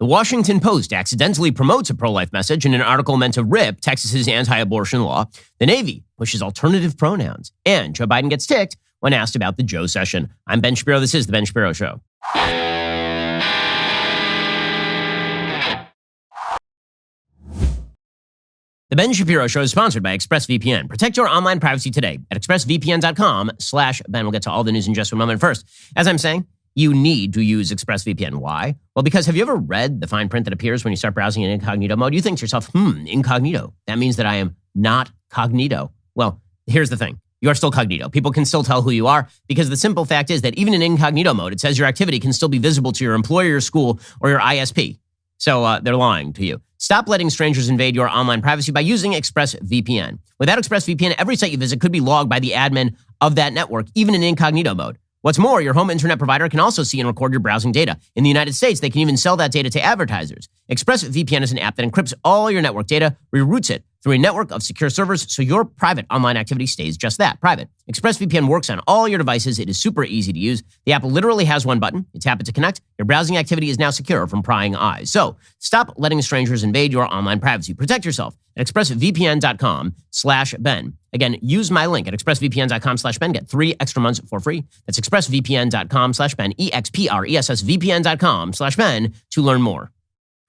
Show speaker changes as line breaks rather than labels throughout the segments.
The Washington Post accidentally promotes a pro-life message in an article meant to rip Texas's anti-abortion law. The Navy pushes alternative pronouns. And Joe Biden gets ticked when asked about the Joecession. I'm Ben Shapiro. This is The Ben Shapiro Show. The Ben Shapiro Show is sponsored by ExpressVPN. Protect your online privacy today at expressvpn.com/Ben. We'll get to all the news in just a moment. First, as I'm saying, you need to use ExpressVPN. Why? Well, because have you ever read the fine print that appears when you start browsing in incognito mode? You think to yourself, incognito. That means that I am not cognito. Well, here's the thing. You are still cognito. People can still tell who you are because the simple fact is that even in incognito mode, it says your activity can still be visible to your employer, your school, or your ISP. So they're lying to you. Stop letting strangers invade your online privacy by using ExpressVPN. Without ExpressVPN, every site you visit could be logged by the admin of that network, even in incognito mode. What's more, your home internet provider can also see and record your browsing data. In the United States, they can even sell that data to advertisers. ExpressVPN is an app that encrypts all your network data, reroutes it through a network of secure servers so your private online activity stays just that, private. ExpressVPN works on all your devices. It is super easy to use. The app literally has one button. You tap it to connect. Your browsing activity is now secure from prying eyes. So stop letting strangers invade your online privacy. Protect yourself at expressvpn.com/Ben. Again, use my link at expressvpn.com/Ben. Get 3 extra months for free. That's expressvpn.com/Ben, expressvpn.com/Ben to learn more.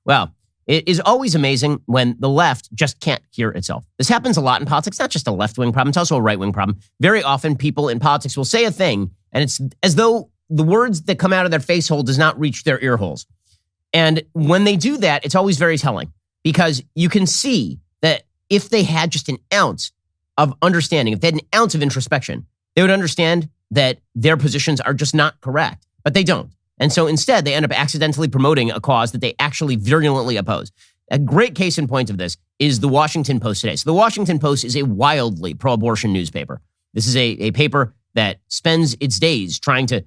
Well, it is always amazing when the left just can't hear itself. This happens a lot in politics, not just a left-wing problem, it's also a right-wing problem. Very often people in politics will say a thing, and it's as though the words that come out of their face hole does not reach their ear holes. And when they do that, it's always very telling because you can see that if they had just an ounce of understanding, if they had an ounce of introspection, they would understand that their positions are just not correct, but they don't. And so instead, they end up accidentally promoting a cause that they actually virulently oppose. A great case in point of this is the Washington Post today. So the Washington Post is a wildly pro-abortion newspaper. This is a paper that spends its days trying to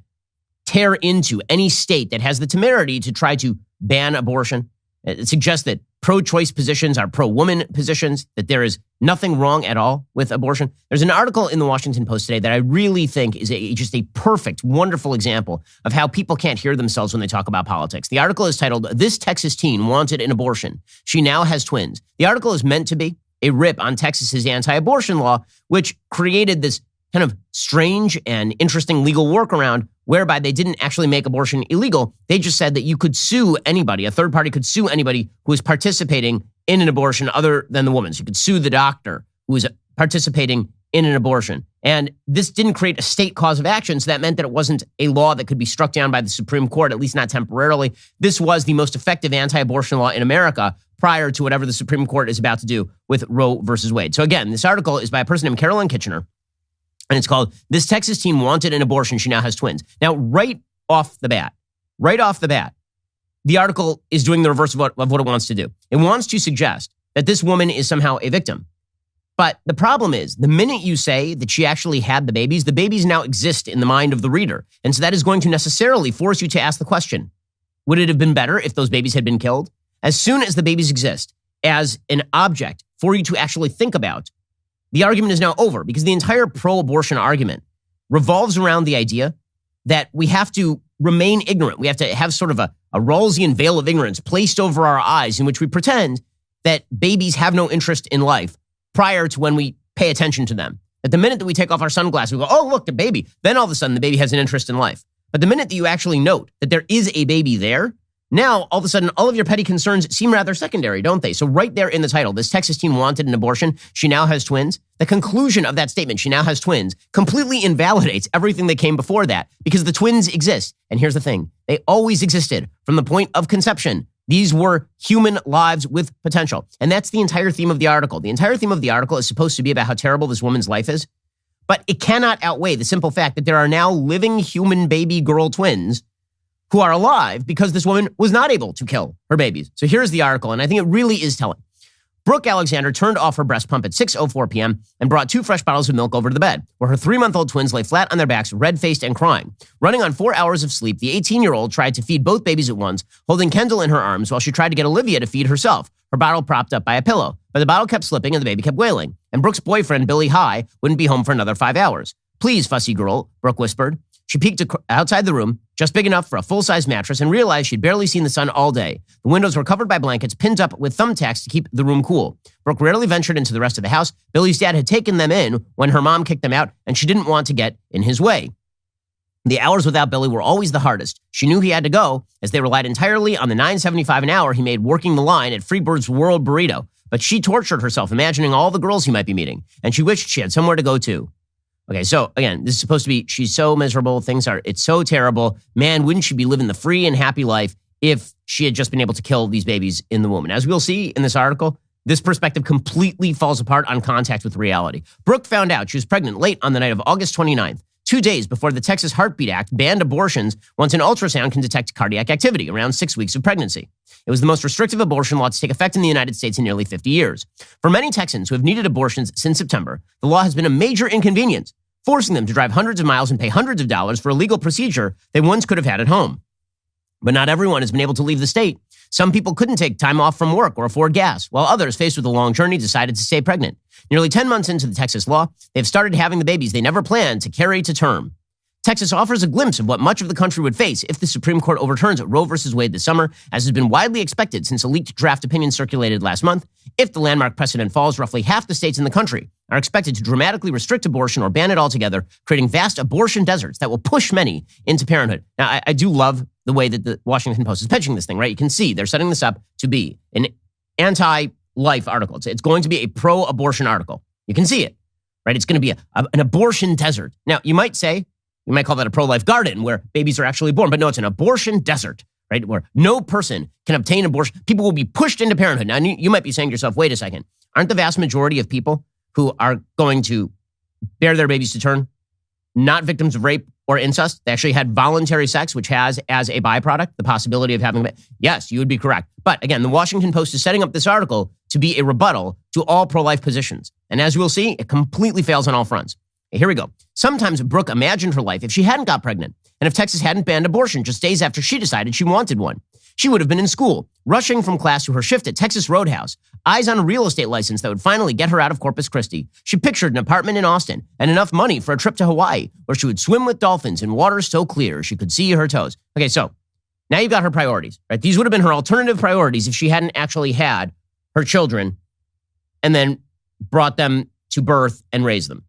tear into any state that has the temerity to try to ban abortion. It suggests that pro-choice positions are pro-woman positions, that there is nothing wrong at all with abortion. There's an article in the Washington Post today that I really think is just a perfect, wonderful example of how people can't hear themselves when they talk about politics. The article is titled, "This Texas Teen Wanted an Abortion. She Now Has Twins." The article is meant to be a rip on Texas's anti-abortion law, which created this kind of strange and interesting legal workaround whereby they didn't actually make abortion illegal. They just said that you could sue anybody, a third party could sue anybody who is participating in an abortion other than the woman. So you could sue the doctor who is participating in an abortion. And this didn't create a state cause of action, so that meant that it wasn't a law that could be struck down by the Supreme Court, at least not temporarily. This was the most effective anti-abortion law in America prior to whatever the Supreme Court is about to do with Roe versus Wade. So again, this article is by a person named Carolyn Kitchener, and it's called, "This Texas Teen Wanted an Abortion. She Now Has Twins." Now, right off the bat, the article is doing the reverse of what it wants to do. It wants to suggest that this woman is somehow a victim. But the problem is, the minute you say that she actually had the babies now exist in the mind of the reader. And so that is going to necessarily force you to ask the question, would it have been better if those babies had been killed? As soon as the babies exist as an object for you to actually think about, the argument is now over because the entire pro-abortion argument revolves around the idea that we have to remain ignorant. We have to have sort of a Rawlsian veil of ignorance placed over our eyes in which we pretend that babies have no interest in life prior to when we pay attention to them. At the minute that we take off our sunglasses, we go, oh, look, the baby. Then all of a sudden the baby has an interest in life. But the minute that you actually note that there is a baby there, now, all of a sudden, all of your petty concerns seem rather secondary, don't they? So right there in the title, "This Texas Teen Wanted an Abortion. She Now Has Twins." The conclusion of that statement, "She now has twins," completely invalidates everything that came before that because the twins exist. And here's the thing. They always existed from the point of conception. These were human lives with potential. And that's the entire theme of the article. The entire theme of the article is supposed to be about how terrible this woman's life is. But it cannot outweigh the simple fact that there are now living human baby girl twins who are alive because this woman was not able to kill her babies. So here's the article, and I think it really is telling. Brooke Alexander turned off her breast pump at 6:04 p.m. and brought 2 fresh bottles of milk over to the bed, where her 3-month-old twins lay flat on their backs, red-faced and crying. Running on 4 hours of sleep, the 18-year-old tried to feed both babies at once, holding Kendall in her arms while she tried to get Olivia to feed herself, her bottle propped up by a pillow. But the bottle kept slipping and the baby kept wailing. And Brooke's boyfriend, Billy High, wouldn't be home for another 5 hours. "Please, fussy girl," Brooke whispered. She peeked outside the room just big enough for a full-size mattress, and realized she'd barely seen the sun all day. The windows were covered by blankets pinned up with thumbtacks to keep the room cool. Brooke rarely ventured into the rest of the house. Billy's dad had taken them in when her mom kicked them out, and she didn't want to get in his way. The hours without Billy were always the hardest. She knew he had to go, as they relied entirely on the $9.75 an hour he made working the line at Freebird's World Burrito. But she tortured herself imagining all the girls he might be meeting, and she wished she had somewhere to go to. Okay, so again, this is supposed to be, she's so miserable, it's so terrible. Man, wouldn't she be living the free and happy life if she had just been able to kill these babies in the womb? And as we'll see in this article, this perspective completely falls apart on contact with reality. Brooke found out she was pregnant late on the night of August 29th, 2 days before the Texas Heartbeat Act banned abortions once an ultrasound can detect cardiac activity, around 6 weeks of pregnancy. It was the most restrictive abortion law to take effect in the United States in nearly 50 years. For many Texans who have needed abortions since September, the law has been a major inconvenience, forcing them to drive hundreds of miles and pay hundreds of dollars for a legal procedure they once could have had at home. But not everyone has been able to leave the state. Some people couldn't take time off from work or afford gas, while others, faced with a long journey, decided to stay pregnant. Nearly 10 months into the Texas law, they've started having the babies they never planned to carry to term. Texas offers a glimpse of what much of the country would face if the Supreme Court overturns Roe v. Wade this summer, as has been widely expected since a leaked draft opinion circulated last month. If the landmark precedent falls, roughly half the states in the country are expected to dramatically restrict abortion or ban it altogether, creating vast abortion deserts that will push many into parenthood. Now, I do love the way that the Washington Post is pitching this thing, right? You can see they're setting this up to be an anti-life article. It's going to be a pro-abortion article. You can see it, right? It's going to be an abortion desert. Now, you might call that a pro-life garden where babies are actually born, but no, it's an abortion desert, right? Where no person can obtain abortion. People will be pushed into parenthood. Now, you might be saying to yourself, wait a second, aren't the vast majority of people who are going to bear their babies to term not victims of rape or incest? They actually had voluntary sex, which has as a byproduct the possibility of having a baby. Yes, you would be correct. But again, the Washington Post is setting up this article to be a rebuttal to all pro-life positions. And as we'll see, it completely fails on all fronts. Here we go. Sometimes Brooke imagined her life if she hadn't got pregnant, and if Texas hadn't banned abortion just days after she decided she wanted one. She would have been in school, rushing from class to her shift at Texas Roadhouse, eyes on a real estate license that would finally get her out of Corpus Christi. She pictured an apartment in Austin and enough money for a trip to Hawaii, where she would swim with dolphins in water so clear she could see her toes. Okay, so now you've got her priorities, right? These would have been her alternative priorities if she hadn't actually had her children and then brought them to birth and raised them.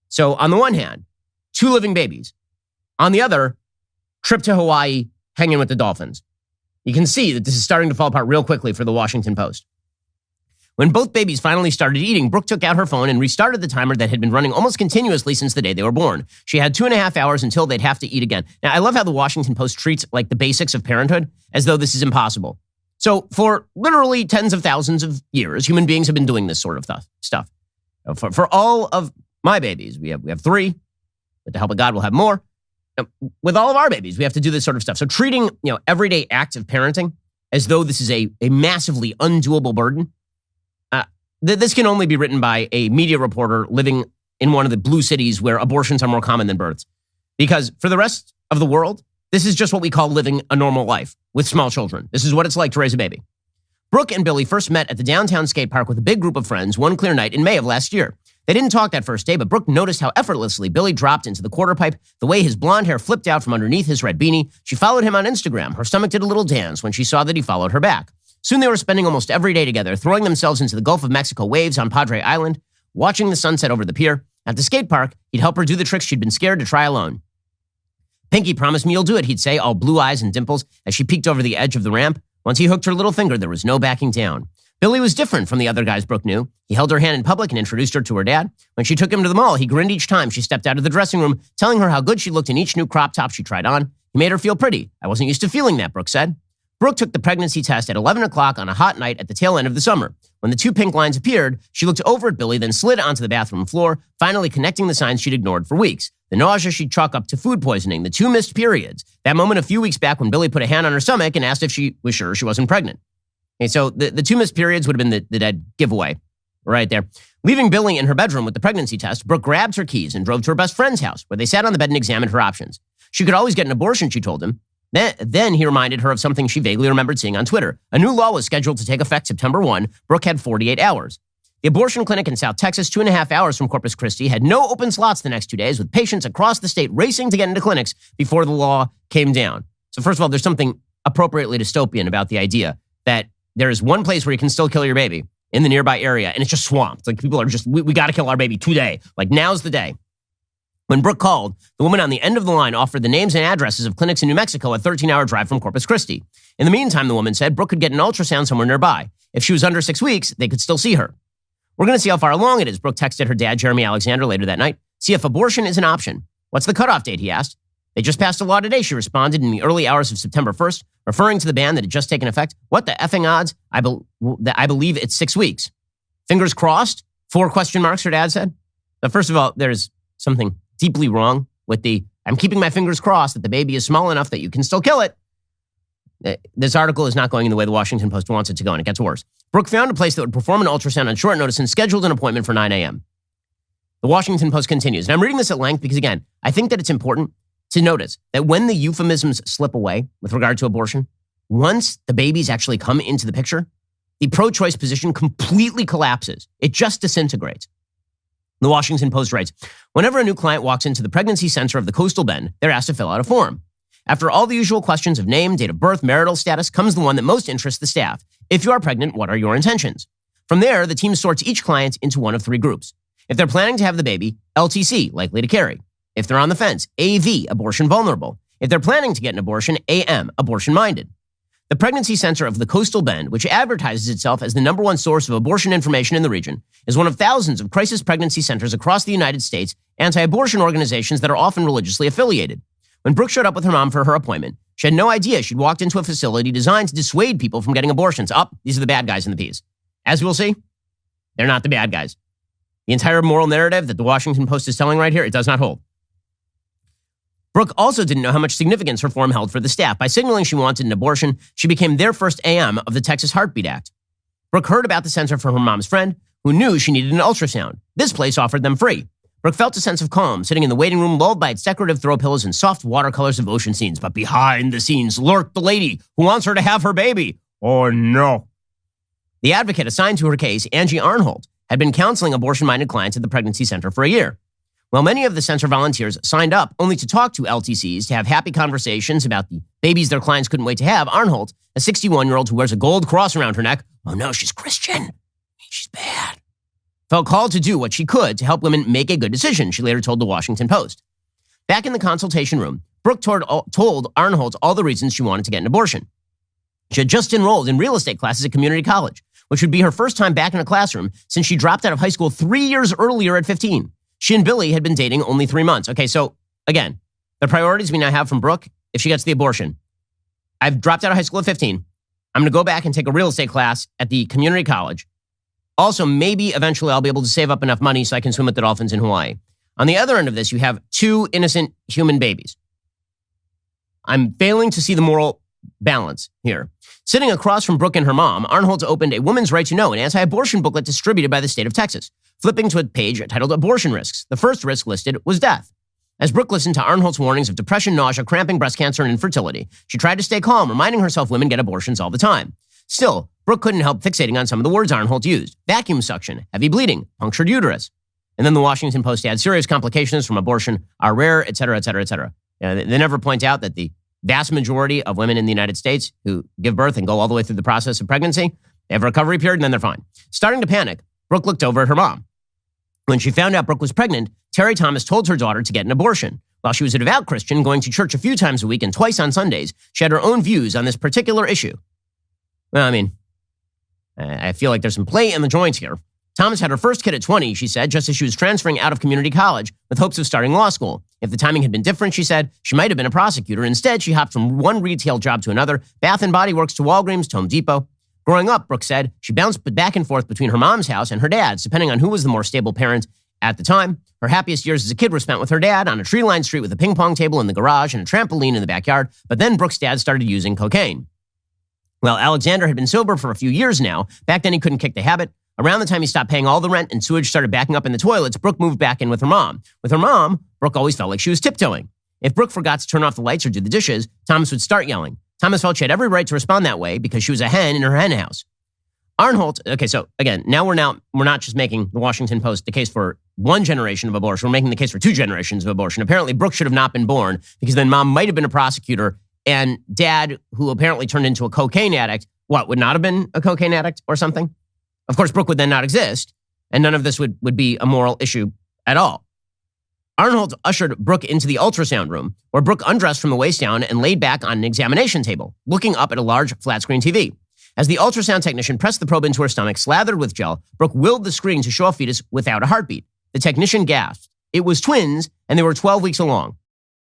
So on the one hand, 2 living babies. On the other, trip to Hawaii, hanging with the dolphins. You can see that this is starting to fall apart real quickly for the Washington Post. When both babies finally started eating, Brooke took out her phone and restarted the timer that had been running almost continuously since the day they were born. She had 2.5 hours until they'd have to eat again. Now, I love how the Washington Post treats like the basics of parenthood as though this is impossible. So for literally tens of thousands of years, human beings have been doing this sort of stuff. For all of my babies, we have 3. With the help of God, we'll have more. With all of our babies, we have to do this sort of stuff. So treating, everyday acts of parenting as though this is a massively undoable burden, this can only be written by a media reporter living in one of the blue cities where abortions are more common than births. Because for the rest of the world, this is just what we call living a normal life with small children. This is what it's like to raise a baby. Brooke and Billy first met at the downtown skate park with a big group of friends one clear night in May of last year. They didn't talk that first day, but Brooke noticed how effortlessly Billy dropped into the quarter pipe, the way his blonde hair flipped out from underneath his red beanie. She followed him on Instagram. Her stomach did a little dance when she saw that he followed her back. Soon they were spending almost every day together, throwing themselves into the Gulf of Mexico waves on Padre Island, watching the sunset over the pier. At the skate park, he'd help her do the tricks she'd been scared to try alone. "Pinky, promise me you'll do it," he'd say, all blue eyes and dimples, as she peeked over the edge of the ramp. Once he hooked her little finger, there was no backing down. Billy was different from the other guys Brooke knew. He held her hand in public and introduced her to her dad. When she took him to the mall, he grinned each time she stepped out of the dressing room, telling her how good she looked in each new crop top she tried on. He made her feel pretty. "I wasn't used to feeling that," Brooke said. Brooke took the pregnancy test at 11 o'clock on a hot night at the tail end of the summer. When the 2 pink lines appeared, she looked over at Billy, then slid onto the bathroom floor, finally connecting the signs she'd ignored for weeks. The nausea she'd chalk up to food poisoning, the 2 missed periods, that moment a few weeks back when Billy put a hand on her stomach and asked if she was sure she wasn't pregnant. Okay, so the 2 missed periods would have been the dead giveaway right there. Leaving Billy in her bedroom with the pregnancy test, Brooke grabbed her keys and drove to her best friend's house, where they sat on the bed and examined her options. She could always get an abortion, she told him. Then he reminded her of something she vaguely remembered seeing on Twitter. A new law was scheduled to take effect September 1. Brooke had 48 hours. The abortion clinic in South Texas, 2.5 hours from Corpus Christi, had no open slots the next 2 days, with patients across the state racing to get into clinics before the law came down. So first of all, there's something appropriately dystopian about the idea that there is one place where you can still kill your baby in the nearby area, and it's just swamped. Like, people are just, we got to kill our baby today. Like, now's the day. When Brooke called, the woman on the end of the line offered the names and addresses of clinics in New Mexico, a 13-hour drive from Corpus Christi. In the meantime, the woman said Brooke could get an ultrasound somewhere nearby. If she was under 6 weeks, they could still see her. We're going to see how far along it is, Brooke texted her dad, Jeremy Alexander, later that night. See if abortion is an option. What's the cutoff date, he asked. They just passed a law today, she responded, in the early hours of September 1st, referring to the ban that had just taken effect. What the effing odds? I believe it's 6 weeks. Fingers crossed? 4 question marks, her dad said. But first of all, there's something deeply wrong with I'm keeping my fingers crossed that the baby is small enough that you can still kill it. This article is not going in the way the Washington Post wants it to go, and it gets worse. Brooke found a place that would perform an ultrasound on short notice and scheduled an appointment for 9 a.m. The Washington Post continues, and I'm reading this at length because, again, I think that it's important to notice that when the euphemisms slip away with regard to abortion, once the babies actually come into the picture, the pro-choice position completely collapses. It just disintegrates. The Washington Post writes, whenever a new client walks into the pregnancy center of the Coastal Bend, they're asked to fill out a form. After all the usual questions of name, date of birth, marital status, comes the one that most interests the staff. If you are pregnant, what are your intentions? From there, the team sorts each client into one of 3 groups. If they're planning to have the baby, LTC, likely to carry. If they're on the fence, AV, abortion vulnerable. If they're planning to get an abortion, AM, abortion minded. The pregnancy center of the Coastal Bend, which advertises itself as the #1 source of abortion information in the region, is one of thousands of crisis pregnancy centers across the United States, anti-abortion organizations that are often religiously affiliated. When Brooke showed up with her mom for her appointment, she had no idea she'd walked into a facility designed to dissuade people from getting abortions. These are the bad guys in the piece. As we'll see, they're not the bad guys. The entire moral narrative that the Washington Post is telling right here, it does not hold. Brooke also didn't know how much significance her form held for the staff. By signaling she wanted an abortion, she became their first AM of the Texas Heartbeat Act. Brooke heard about the center from her mom's friend, who knew she needed an ultrasound. This place offered them free. Brooke felt a sense of calm, sitting in the waiting room, lulled by its decorative throw pillows and soft watercolors of ocean scenes. But behind the scenes lurked the lady who wants her to have her baby. Oh, no. The advocate assigned to her case, Angie Arnholt, had been counseling abortion-minded clients at the pregnancy center for a year. While many of the center volunteers signed up only to talk to LTCs to have happy conversations about the babies their clients couldn't wait to have, Arnholt, a 61-year-old who wears a gold cross around her neck, oh no, she's Christian, she's bad, felt called to do what she could to help women make a good decision, she later told the Washington Post. Back in the consultation room, Brooke told Arnholt all the reasons she wanted to get an abortion. She had just enrolled in real estate classes at community college, which would be her first time back in a classroom since she dropped out of high school 3 years earlier at 15. She and Billy had been dating only 3 months. Okay, so again, the priorities we now have from Brooke, if she gets the abortion. I've dropped out of high school at 15. I'm going to go back and take a real estate class at the community college. Also, maybe eventually I'll be able to save up enough money so I can swim with the dolphins in Hawaii. On the other end of this, you have 2 innocent human babies. I'm failing to see the moral balance here. Sitting across from Brooke and her mom, Arnholt opened a Women's Right to Know, an anti-abortion booklet distributed by the state of Texas. Flipping to a page titled Abortion Risks, the first risk listed was death. As Brooke listened to Arnholt's warnings of depression, nausea, cramping, breast cancer, and infertility, she tried to stay calm, reminding herself women get abortions all the time. Still, Brooke couldn't help fixating on some of the words Arnholt used. Vacuum suction, heavy bleeding, punctured uterus. And then the Washington Post adds serious complications from abortion are rare, et cetera, et cetera, et cetera. They never point out that the vast majority of women in the United States who give birth and go all the way through the process of pregnancy, they have a recovery period and then they're fine. Starting to panic, Brooke looked over at her mom. When she found out Brooke was pregnant, Terry Thomas told her daughter to get an abortion. While she was a devout Christian, going to church a few times a week and twice on Sundays, she had her own views on this particular issue. Well, I mean, I feel like there's some play in the joints here. Thomas had her first kid at 20, she said, just as she was transferring out of community college with hopes of starting law school. If the timing had been different, she said, she might have been a prosecutor. Instead, she hopped from one retail job to another, Bath & Body Works to Walgreens to Home Depot. Growing up, Brooke said, she bounced back and forth between her mom's house and her dad's, depending on who was the more stable parent at the time. Her happiest years as a kid were spent with her dad on a tree-lined street with a ping pong table in the garage and a trampoline in the backyard, but then Brooke's dad started using cocaine. Well, Alexander had been sober for a few years now. Back then, he couldn't kick the habit. Around the time he stopped paying all the rent and sewage started backing up in the toilets, Brooke moved back in with her mom. With her mom, Brooke always felt like she was tiptoeing. If Brooke forgot to turn off the lights or do the dishes, Thomas would start yelling. Thomas felt she had every right to respond that way because she was a hen in her hen house. Arnholt, okay, so again, we're not just making the Washington Post the case for one generation of abortion, we're making the case for two generations of abortion. Apparently, Brooke should have not been born because then mom might have been a prosecutor and dad, who apparently turned into a cocaine addict, would not have been a cocaine addict or something? Of course, Brooke would then not exist, and none of this would be a moral issue at all. Arnholt ushered Brooke into the ultrasound room, where Brooke undressed from the waist down and laid back on an examination table, looking up at a large flat-screen TV. As the ultrasound technician pressed the probe into her stomach, slathered with gel, Brooke willed the screen to show a fetus without a heartbeat. The technician gasped. It was twins, and they were 12 weeks along.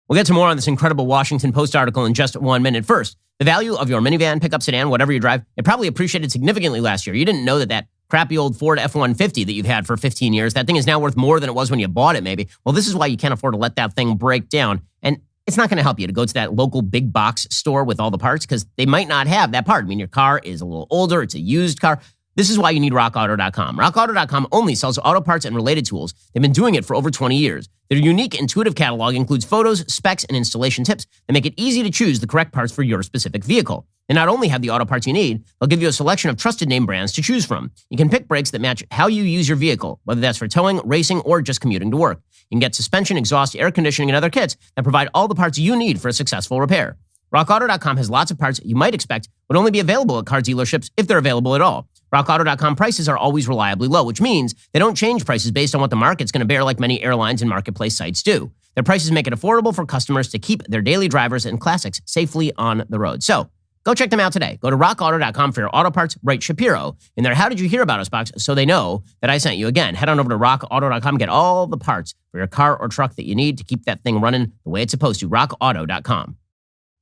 We'll get to more on this incredible Washington Post article in just 1 minute. First, the value of your minivan, pickup, sedan, whatever you drive, it probably appreciated significantly last year. You didn't know that crappy old Ford F-150 that you've had for 15 years, that thing is now worth more than it was when you bought it, maybe. Well, this is why you can't afford to let that thing break down. And it's not going to help you to go to that local big box store with all the parts because they might not have that part. I mean, your car is a little older. It's a used car. This is why you need RockAuto.com. RockAuto.com only sells auto parts and related tools. They've been doing it for over 20 years. Their unique, intuitive catalog includes photos, specs, and installation tips that make it easy to choose the correct parts for your specific vehicle. They not only have the auto parts you need, they'll give you a selection of trusted name brands to choose from. You can pick brakes that match how you use your vehicle, whether that's for towing, racing, or just commuting to work. You can get suspension, exhaust, air conditioning, and other kits that provide all the parts you need for a successful repair. RockAuto.com has lots of parts you might expect would only be available at car dealerships if they're available at all. RockAuto.com prices are always reliably low, which means they don't change prices based on what the market's going to bear like many airlines and marketplace sites do. Their prices make it affordable for customers to keep their daily drivers and classics safely on the road. So go check them out today. Go to RockAuto.com for your auto parts. Write Shapiro in their How Did You Hear About Us box so they know that I sent you. Again, head on over to RockAuto.com. Get all the parts for your car or truck that you need to keep that thing running the way it's supposed to. RockAuto.com.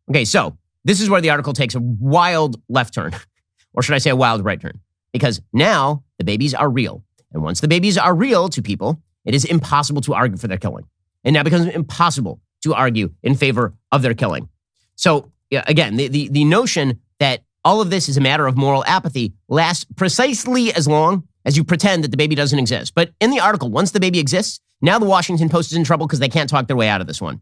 Okay, so this is where the article takes a wild left turn, or should I say a wild right turn, because now the babies are real. And once the babies are real to people, it is impossible to argue for their killing. It now becomes impossible to argue in favor of their killing. So again, the notion that all of this is a matter of moral apathy lasts precisely as long as you pretend that the baby doesn't exist. But in the article, once the baby exists, now the Washington Post is in trouble because they can't talk their way out of this one.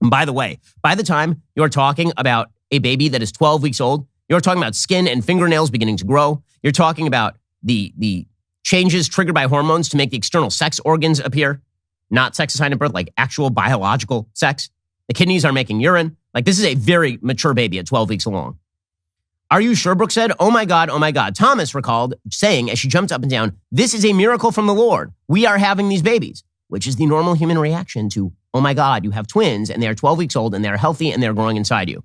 And by the way, by the time you're talking about a baby that is 12 weeks old, you're talking about skin and fingernails beginning to grow. You're talking about the changes triggered by hormones to make the external sex organs appear, not sex assigned at birth, like actual biological sex. The kidneys are making urine. Like, this is a very mature baby at 12 weeks along. Are you sure? Brooke said, oh my God, oh my God. Thomas recalled saying as she jumped up and down, this is a miracle from the Lord. We are having these babies, which is the normal human reaction to, oh my God, you have twins and they are 12 weeks old and they're healthy and they're growing inside you.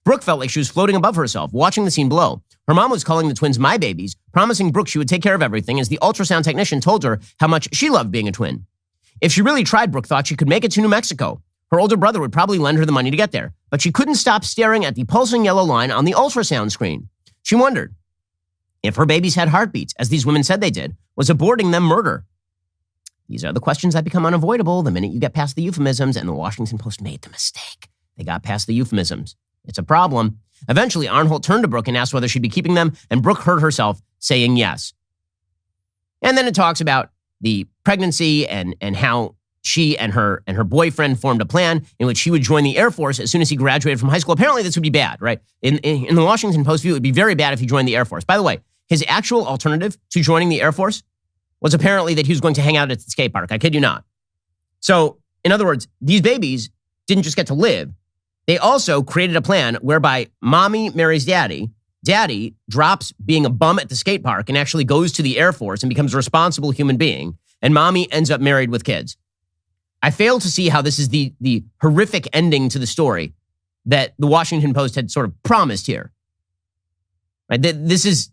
Brooke felt like she was floating above herself, watching the scene below. Her mom was calling the twins my babies, promising Brooke she would take care of everything as the ultrasound technician told her how much she loved being a twin. If she really tried, Brooke thought she could make it to New Mexico. Her older brother would probably lend her the money to get there, but she couldn't stop staring at the pulsing yellow line on the ultrasound screen. She wondered if her babies had heartbeats, as these women said they did, was aborting them murder. These are the questions that become unavoidable the minute you get past the euphemisms, and the Washington Post made the mistake. They got past the euphemisms. It's a problem. Eventually, Arnholt turned to Brooke and asked whether she'd be keeping them, and Brooke heard herself saying yes. And then it talks about the pregnancy and how she and her boyfriend formed a plan in which she would join the Air Force as soon as he graduated from high school. Apparently, this would be bad, right? In the Washington Post view, it would be very bad if he joined the Air Force. By the way, his actual alternative to joining the Air Force was apparently that he was going to hang out at the skate park. I kid you not. So, in other words, these babies didn't just get to live. They also created a plan whereby mommy marries daddy. Daddy drops being a bum at the skate park and actually goes to the Air Force and becomes a responsible human being. And mommy ends up married with kids. I fail to see how this is the horrific ending to the story that the Washington Post had sort of promised here. Right? This is,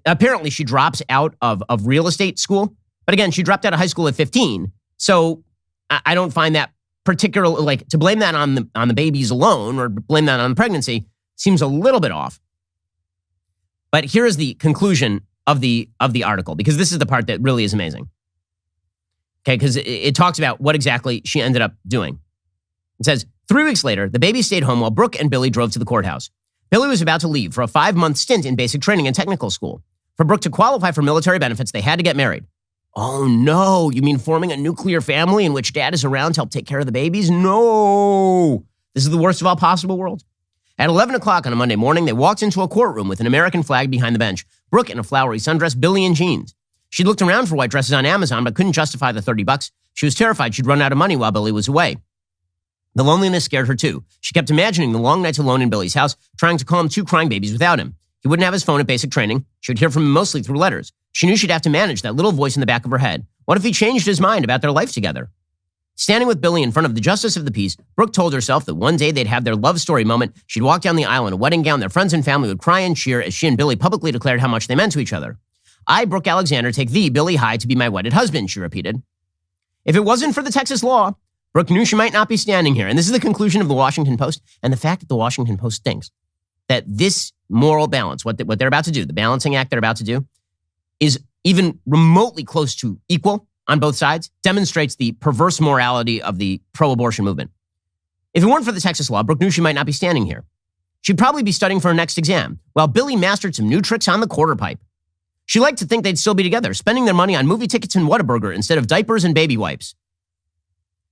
apparently she drops out of real estate school. But again, she dropped out of high school at 15. So I don't find that particular, like, to blame that on the babies alone or blame that on the pregnancy seems a little bit off. But here is the conclusion of the article, because this is the part that really is amazing. Okay, because it talks about what exactly she ended up doing. It says, 3 weeks later, the baby stayed home while Brooke and Billy drove to the courthouse. Billy was about to leave for a 5-month stint in basic training and technical school. For Brooke to qualify for military benefits, they had to get married. Oh no, you mean forming a nuclear family in which dad is around to help take care of the babies? No, this is the worst of all possible worlds. At 11 o'clock on a Monday morning, they walked into a courtroom with an American flag behind the bench, Brooke in a flowery sundress, Billy in jeans. She looked around for white dresses on Amazon, but couldn't justify the $30. She was terrified she'd run out of money while Billy was away. The loneliness scared her too. She kept imagining the long nights alone in Billy's house, trying to calm 2 crying babies without him. He wouldn't have his phone at basic training. She would hear from him mostly through letters. She knew she'd have to manage that little voice in the back of her head. What if he changed his mind about their life together? Standing with Billy in front of the justice of the peace, Brooke told herself that one day they'd have their love story moment. She'd walk down the aisle in a wedding gown. Their friends and family would cry and cheer as she and Billy publicly declared how much they meant to each other. I, Brooke Alexander, take thee, Billy High, to be my wedded husband, she repeated. If it wasn't for the Texas law, Brooke knew she might not be standing here. And this is the conclusion of the Washington Post. And the fact that the Washington Post thinks that this moral balance, what they're about to do, the balancing act they're about to do, is even remotely close to equal on both sides, demonstrates the perverse morality of the pro-abortion movement. If it weren't for the Texas law, Brooke knew she might not be standing here. She'd probably be studying for her next exam, while Billy mastered some new tricks on the quarter pipe. She liked to think they'd still be together, spending their money on movie tickets and Whataburger instead of diapers and baby wipes.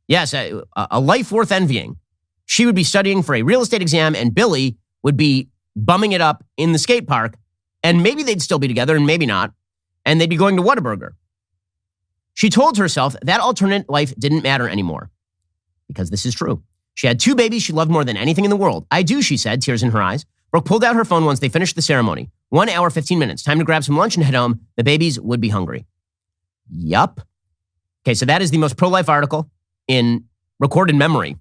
Yes, a life worth envying. She would be studying for a real estate exam, and Billy would be bumming it up in the skate park, and maybe they'd still be together, and maybe not, and they'd be going to Whataburger. She told herself that alternate life didn't matter anymore, because this is true. She had 2 babies she loved more than anything in the world. I do, she said, tears in her eyes. Brooke pulled out her phone once they finished the ceremony. 1 hour, 15 minutes. Time to grab some lunch and head home. The babies would be hungry. Yup. Okay, so that is the most pro-life article in recorded memory.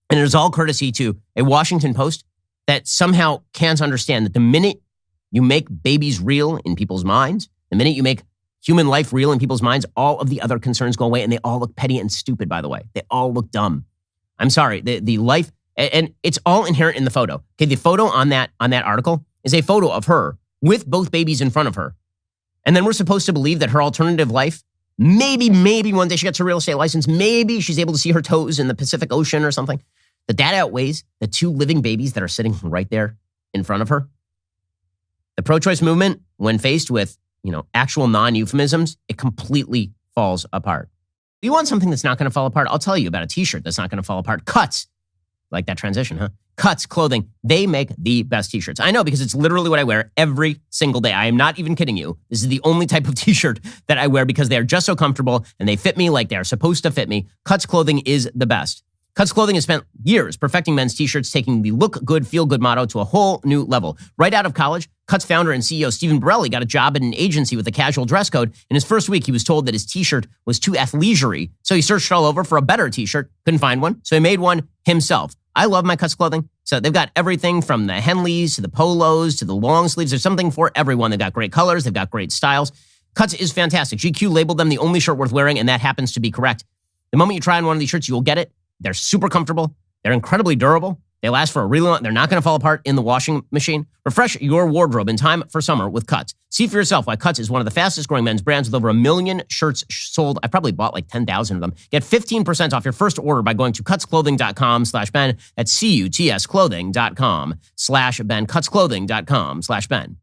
And it is all courtesy to a Washington Post that somehow can't understand that the minute you make babies real in people's minds, the minute you make human life real in people's minds, all of the other concerns go away, and they all look petty and stupid, by the way. They all look dumb. I'm sorry. The life, and it's all inherent in the photo. Okay, the photo on that article is a photo of her with both babies in front of her. And then we're supposed to believe that her alternative life, maybe one day she gets her real estate license, maybe she's able to see her toes in the Pacific Ocean or something, that outweighs the 2 living babies that are sitting right there in front of her. The pro-choice movement, when faced with, actual non-euphemisms, it completely falls apart. You want something that's not going to fall apart? I'll tell you about a t-shirt that's not going to fall apart. Cuts. Like that transition, huh? Cuts Clothing. They make the best t-shirts. I know, because it's literally what I wear every single day. I am not even kidding you. This is the only type of t-shirt that I wear because they are just so comfortable and they fit me like they are supposed to fit me. Cuts Clothing is the best. Cuts Clothing has spent years perfecting men's t-shirts, taking the look good, feel good motto to a whole new level. Right out of college, Cuts founder and CEO Stephen Borelli got a job at an agency with a casual dress code. In his first week, he was told that his t-shirt was too athleisure-y, so he searched all over for a better t-shirt, couldn't find one, so he made one himself. I love my Cuts Clothing. So they've got everything from the Henleys to the polos to the long sleeves. There's something for everyone. They've got great colors. They've got great styles. Cuts is fantastic. GQ labeled them the only shirt worth wearing, and that happens to be correct. The moment you try on one of these shirts, you will get it. They're super comfortable. They're incredibly durable. They last for a really long. They're not going to fall apart in the washing machine. Refresh your wardrobe in time for summer with Cuts. See for yourself why Cuts is one of the fastest growing men's brands with over 1 million shirts sold. I probably bought like 10,000 of them. Get 15% off your first order by going to cutsclothing.com/Ben. That's CUTSclothing.com/Ben. Cutsclothing.com/Ben.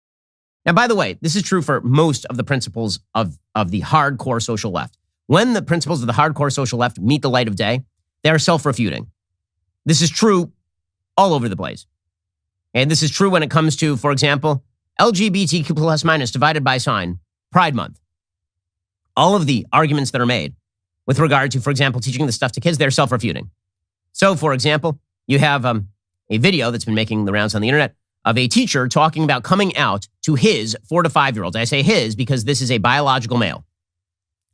Now, by the way, this is true for most of the principles of the hardcore social left. When the principles of the hardcore social left meet the light of day, they are self-refuting. This is true all over the place. And this is true when it comes to, for example, LGBTQ plus minus divided by sign, Pride Month. All of the arguments that are made with regard to, for example, teaching this stuff to kids, they're self-refuting. So, for example, you have a video that's been making the rounds on the internet of a teacher talking about coming out to his 4 to 5-year-olds. I say his because this is a biological male.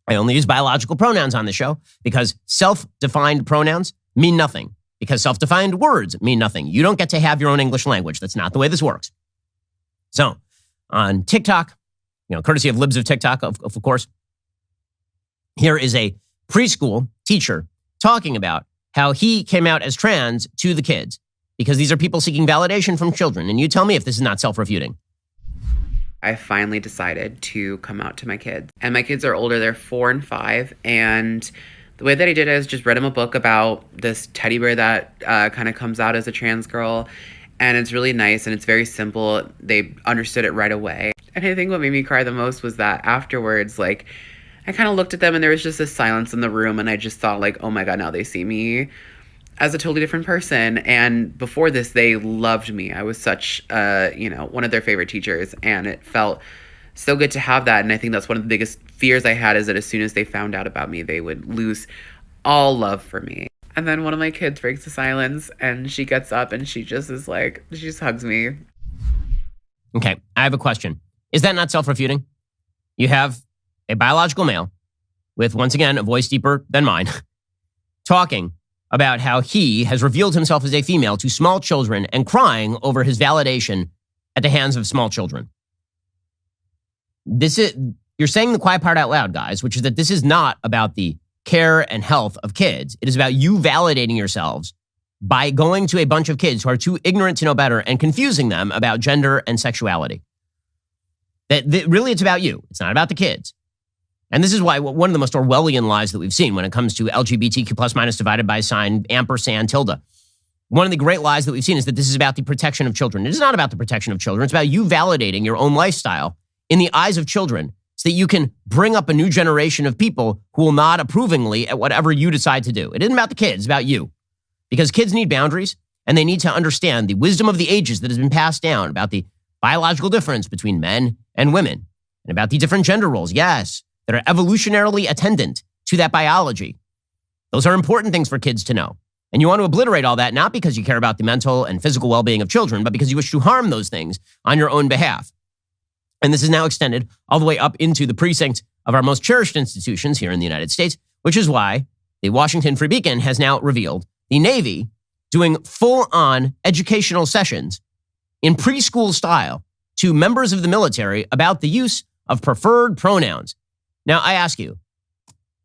I only use biological pronouns on the show because self-defined pronouns mean nothing. Because self-defined words mean nothing. You don't get to have your own English language. That's not the way this works. So, on TikTok, courtesy of libs of TikTok, of course, here is a preschool teacher talking about how he came out as trans to the kids because these are people seeking validation from children. And you tell me if this is not self-refuting.
I finally decided to come out to my kids. And my kids are older. They're 4 and 5. And the way that I did it is just read them a book about this teddy bear that kind of comes out as a trans girl. And it's really nice and it's very simple. They understood it right away. And I think what made me cry the most was that afterwards, I kind of looked at them and there was just this silence in the room. And I just thought oh my God, now they see me. as a totally different person. And before this, they loved me. I was such, one of their favorite teachers, and it felt so good to have that. And I think that's one of the biggest fears I had, is that as soon as they found out about me, they would lose all love for me. And then one of my kids breaks the silence, and she gets up and she just is like, she just hugs me.
Okay, I have a question. Is that not self-refuting? You have a biological male with, once again, a voice deeper than mine, talking about how he has revealed himself as a female to small children and crying over his validation at the hands of small children. You're saying the quiet part out loud, guys, which is that this is not about the care and health of kids. It is about you validating yourselves by going to a bunch of kids who are too ignorant to know better and confusing them about gender and sexuality. That really, it's about you. It's not about the kids. And this is why one of the most Orwellian lies that we've seen when it comes to LGBTQ plus minus divided by sign ampersand tilde. One of the great lies that we've seen is that this is about the protection of children. It is not about the protection of children. It's about you validating your own lifestyle in the eyes of children so that you can bring up a new generation of people who will nod approvingly at whatever you decide to do. It isn't about the kids, it's about you. Because kids need boundaries, and they need to understand the wisdom of the ages that has been passed down about the biological difference between men and women, and about the different gender roles, yes, that are evolutionarily attendant to that biology. Those are important things for kids to know. And you want to obliterate all that, not because you care about the mental and physical well-being of children, but because you wish to harm those things on your own behalf. And this is now extended all the way up into the precincts of our most cherished institutions here in the United States, which is why the Washington Free Beacon has now revealed the Navy doing full-on educational sessions in preschool style to members of the military about the use of preferred pronouns. Now, I ask you,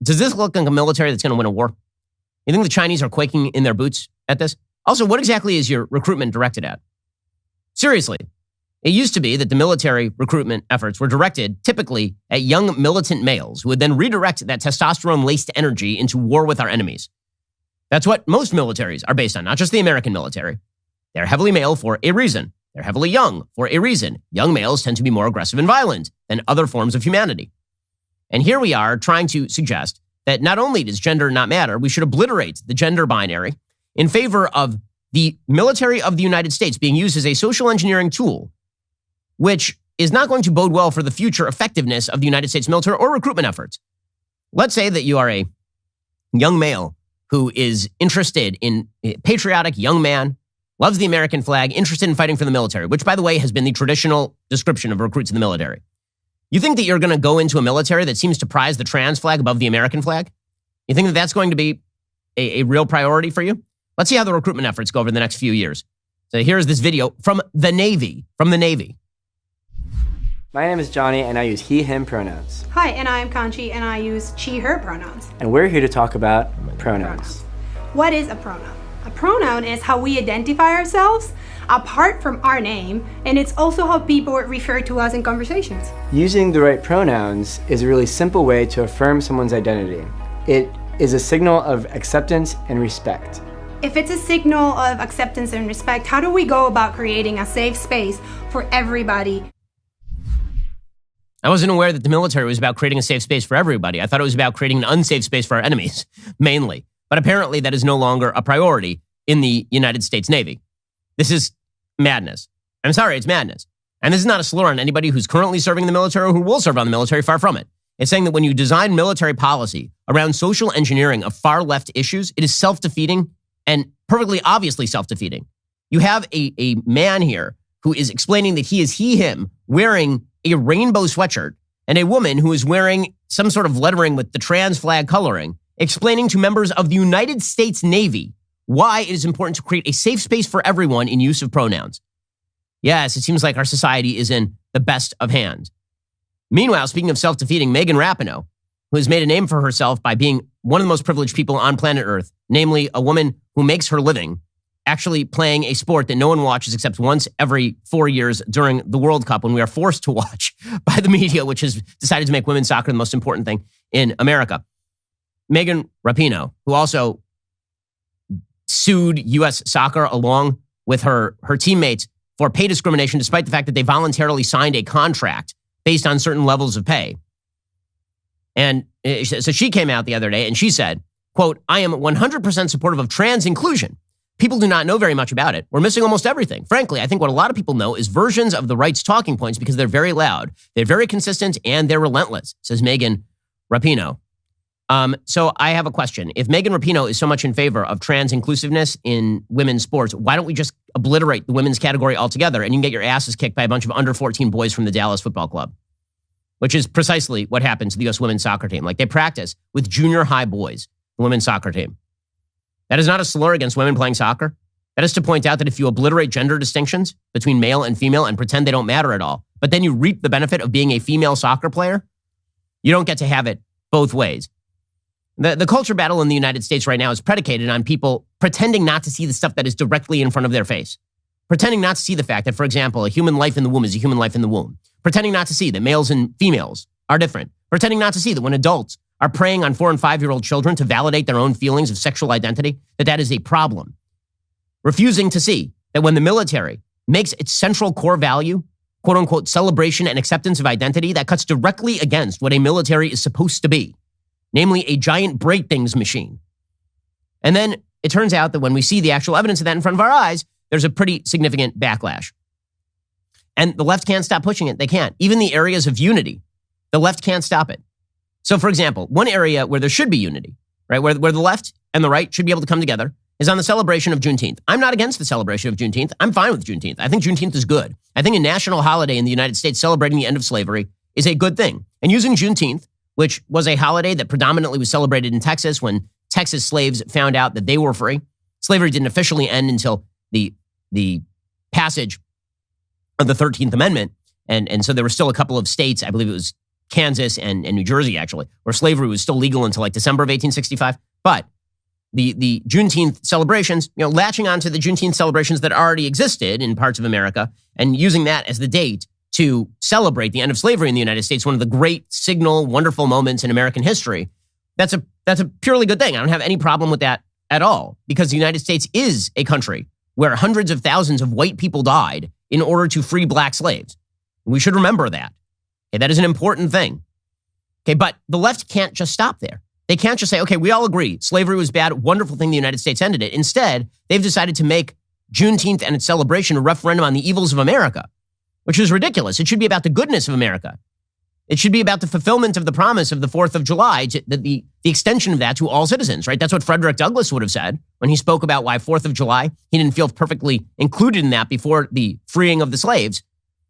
does this look like a military that's going to win a war? You think the Chinese are quaking in their boots at this? Also, what exactly is your recruitment directed at? Seriously. It used to be that the military recruitment efforts were directed typically at young militant males who would then redirect that testosterone-laced energy into war with our enemies. That's what most militaries are based on, not just the American military. They're heavily male for a reason. They're heavily young for a reason. Young males tend to be more aggressive and violent than other forms of humanity. And here we are trying to suggest that not only does gender not matter, we should obliterate the gender binary in favor of the military of the United States being used as a social engineering tool, which is not going to bode well for the future effectiveness of the United States military or recruitment efforts. Let's say that you are a young male who is interested in a patriotic young man, loves the American flag, interested in fighting for the military, which, by the way, has been the traditional description of recruits in the military. You think that you're going to go into a military that seems to prize the trans flag above the American flag? You think that that's going to be a real priority for you? Let's see how the recruitment efforts go over the next few years. So here's this video from the Navy.
My name is Johnny, and I use he, him pronouns.
Hi, and I'm Kanchi, and I use she, her pronouns.
And we're here to talk about pronouns.
What is a pronoun? A pronoun is how we identify ourselves apart from our name, and it's also how people refer to us in conversations.
Using the right pronouns is a really simple way to affirm someone's identity. It is a signal of acceptance and respect.
If it's a signal of acceptance and respect, how do we go about creating a safe space for everybody?
I wasn't aware that the military was about creating a safe space for everybody. I thought it was about creating an unsafe space for our enemies, mainly. But apparently that is no longer a priority in the United States Navy. This is madness. I'm sorry, it's madness. And this is not a slur on anybody who's currently serving in the military or who will serve on the military, far from it. It's saying that when you design military policy around social engineering of far left issues, it is self-defeating and perfectly obviously self-defeating. You have a man here who is explaining that he is him, wearing a rainbow sweatshirt, and a woman who is wearing some sort of lettering with the trans flag coloring, explaining to members of the United States Navy why it is important to create a safe space for everyone in use of pronouns. Yes, it seems like our society is in the best of hands. Meanwhile, speaking of self-defeating, Megan Rapinoe, who has made a name for herself by being one of the most privileged people on planet Earth, namely a woman who makes her living actually playing a sport that no one watches except once every 4 years during the World Cup, when we are forced to watch by the media, which has decided to make women's soccer the most important thing in America. Megan Rapinoe, who also sued U.S. Soccer along with her teammates for pay discrimination, despite the fact that they voluntarily signed a contract based on certain levels of pay. And so she came out the other day and she said, quote, I am 100% supportive of trans inclusion. People do not know very much about it. We're missing almost everything. Frankly, I think what a lot of people know is versions of the right's talking points because they're very loud, they're very consistent, and they're relentless, says Megan Rapinoe. So I have a question. If Megan Rapinoe is so much in favor of trans inclusiveness in women's sports, why don't we just obliterate the women's category altogether and you can get your asses kicked by a bunch of under 14 boys from the Dallas Football Club, which is precisely what happened to the U.S. women's soccer team. Like they practice with junior high boys, the women's soccer team. That is not a slur against women playing soccer. That is to point out that if you obliterate gender distinctions between male and female and pretend they don't matter at all, but then you reap the benefit of being a female soccer player, you don't get to have it both ways. The culture battle in the United States right now is predicated on people pretending not to see the stuff that is directly in front of their face. Pretending not to see the fact that, for example, a human life in the womb is a human life in the womb. Pretending not to see that males and females are different. Pretending not to see that when adults are preying on 4- and 5-year-old children to validate their own feelings of sexual identity, that is a problem. Refusing to see that when the military makes its central core value, quote unquote, celebration and acceptance of identity, that cuts directly against what a military is supposed to be, namely a giant break things machine. And then it turns out that when we see the actual evidence of that in front of our eyes, there's a pretty significant backlash. And the left can't stop pushing it. They can't. Even the areas of unity, the left can't stop it. So, for example, one area where there should be unity, right, where the left and the right should be able to come together is on the celebration of Juneteenth. I'm not against the celebration of Juneteenth. I'm fine with Juneteenth. I think Juneteenth is good. I think a national holiday in the United States celebrating the end of slavery is a good thing. And using Juneteenth, which was a holiday that predominantly was celebrated in Texas when Texas slaves found out that they were free. Slavery didn't officially end until the passage of the 13th Amendment. And so there were still a couple of states, I believe it was Kansas and New Jersey, actually, where slavery was still legal until like December of 1865. But the Juneteenth celebrations, latching onto the Juneteenth celebrations that already existed in parts of America and using that as the date to celebrate the end of slavery in the United States, one of the great signal, wonderful moments in American history, that's a purely good thing. I don't have any problem with that at all, because the United States is a country where hundreds of thousands of white people died in order to free black slaves. We should remember that. Okay, that is an important thing. Okay, but the left can't just stop there. They can't just say, okay, we all agree, slavery was bad, wonderful thing the United States ended it. Instead, they've decided to make Juneteenth and its celebration a referendum on the evils of America, which is ridiculous. It should be about the goodness of America. It should be about the fulfillment of the promise of the 4th of July, the extension of that to all citizens, right? That's what Frederick Douglass would have said when he spoke about why 4th of July, he didn't feel perfectly included in that before the freeing of the slaves.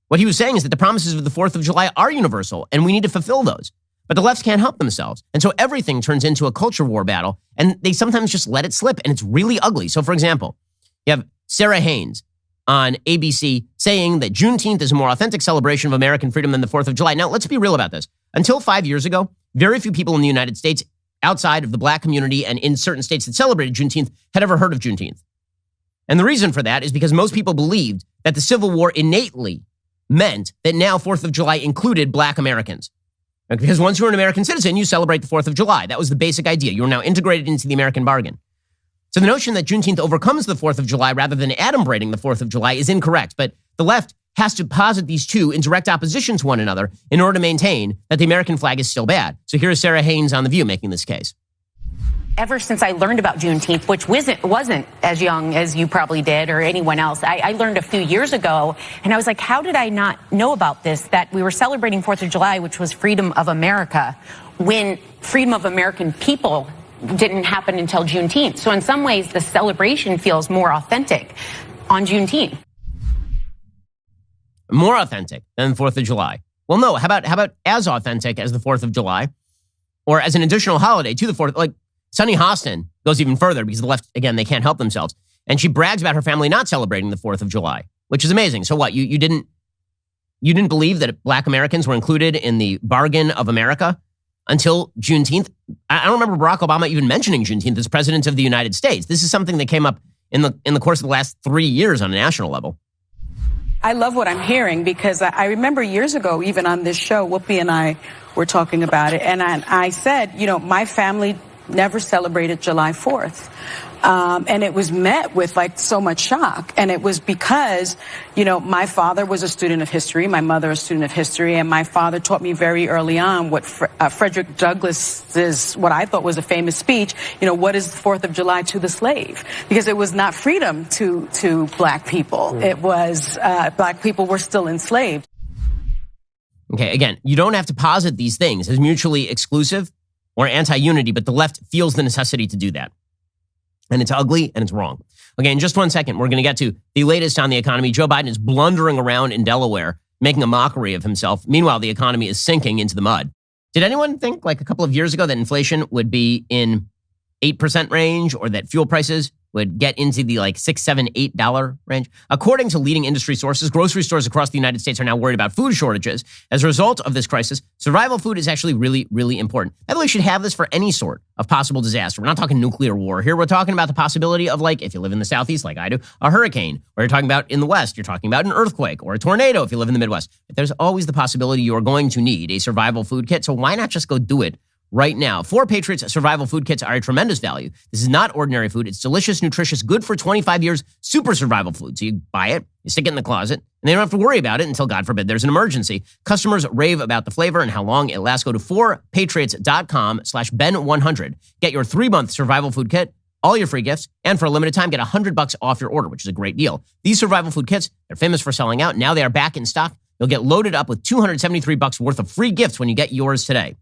What he was saying is that the promises of the 4th of July are universal, and we need to fulfill those. But the left can't help themselves. And so everything turns into a culture war battle, and they sometimes just let it slip, and it's really ugly. So, for example, you have Sarah Haynes on ABC saying that Juneteenth is a more authentic celebration of American freedom than the 4th of July. Now, let's be real about this. Until 5 years ago, very few people in the United States outside of the black community and in certain states that celebrated Juneteenth had ever heard of Juneteenth. And the reason for that is because most people believed that the Civil War innately meant that now 4th of July included black Americans. Because once you're an American citizen, you celebrate the 4th of July. That was the basic idea. You are now integrated into the American bargain. So the notion that Juneteenth overcomes the 4th of July rather than adumbrating the 4th of July is incorrect. But the left has to posit these two in direct opposition to one another in order to maintain that the American flag is still bad. So here's Sarah Haynes on The View making this case.
Ever since I learned about Juneteenth, which wasn't as young as you probably did or anyone else, I learned a few years ago, and I was like, how did I not know about this, that we were celebrating 4th of July, which was freedom of America, when freedom of American people didn't happen until Juneteenth. So in some ways, the celebration feels more authentic on Juneteenth.
More authentic than the 4th of July. Well, no, how about as authentic as the 4th of July, or as an additional holiday to the 4th, like Sunny Hostin goes even further because the left, again, they can't help themselves. And she brags about her family not celebrating the 4th of July, which is amazing. So what, you didn't believe that black Americans were included in the bargain of America until Juneteenth? I don't remember Barack Obama even mentioning Juneteenth as president of the United States. This is something that came up in the course of the last 3 years on a national level.
I love what I'm hearing because I remember years ago, even on this show, Whoopi and I were talking about it. And I said, my family never celebrated July 4th. And it was met with like so much shock. And it was because, my father was a student of history, my mother a student of history, and my father taught me very early on what Frederick Douglass's, what I thought was a famous speech, what is the 4th of July to the slave? Because it was not freedom to black people. It was, black people were still enslaved.
Okay, again, you don't have to posit these things as mutually exclusive or anti-unity, but the left feels the necessity to do that. And it's ugly and it's wrong. Okay, in just 1 second, we're going to get to the latest on the economy. Joe Biden is blundering around in Delaware, making a mockery of himself. Meanwhile, the economy is sinking into the mud. Did anyone think like a couple of years ago that inflation would be in 8% range or that fuel prices would get into the like $6, $7, $8 range? According to leading industry sources, grocery stores across the United States are now worried about food shortages. As a result of this crisis, survival food is actually really, really important. By the way, we should have this for any sort of possible disaster. We're not talking nuclear war here. We're talking about the possibility of, like, if you live in the Southeast like I do, a hurricane. Or you're talking about in the West, you're talking about an earthquake or a tornado if you live in the Midwest. But there's always the possibility you are going to need a survival food kit. So why not just go do it right now? 4 Patriots survival food kits are a tremendous value. This is not ordinary food. It's delicious, nutritious, good for 25 years, super survival food. So you buy it, you stick it in the closet, and they don't have to worry about it until, God forbid, there's an emergency. Customers rave about the flavor and how long it lasts. Go to 4patriots.com/Ben100. Get your 3-month survival food kit, all your free gifts, and for a limited time, get $100 off your order, which is a great deal. These survival food kits, they're famous for selling out. Now they are back in stock. You'll get loaded up with $273 worth of free gifts when you get yours today.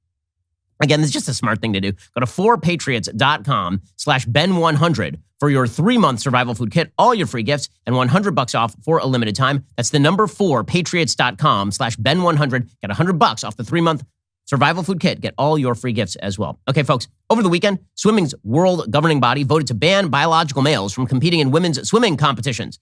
Again, this is just a smart thing to do. Go to 4patriots.com/Ben100 for your 3-month survival food kit, all your free gifts, and $100 off for a limited time. That's the number 4patriots.com/Ben100. Get $100 off the 3-month survival food kit. Get all your free gifts as well. Okay, folks, over the weekend, swimming's world governing body voted to ban biological males from competing in women's swimming competitions.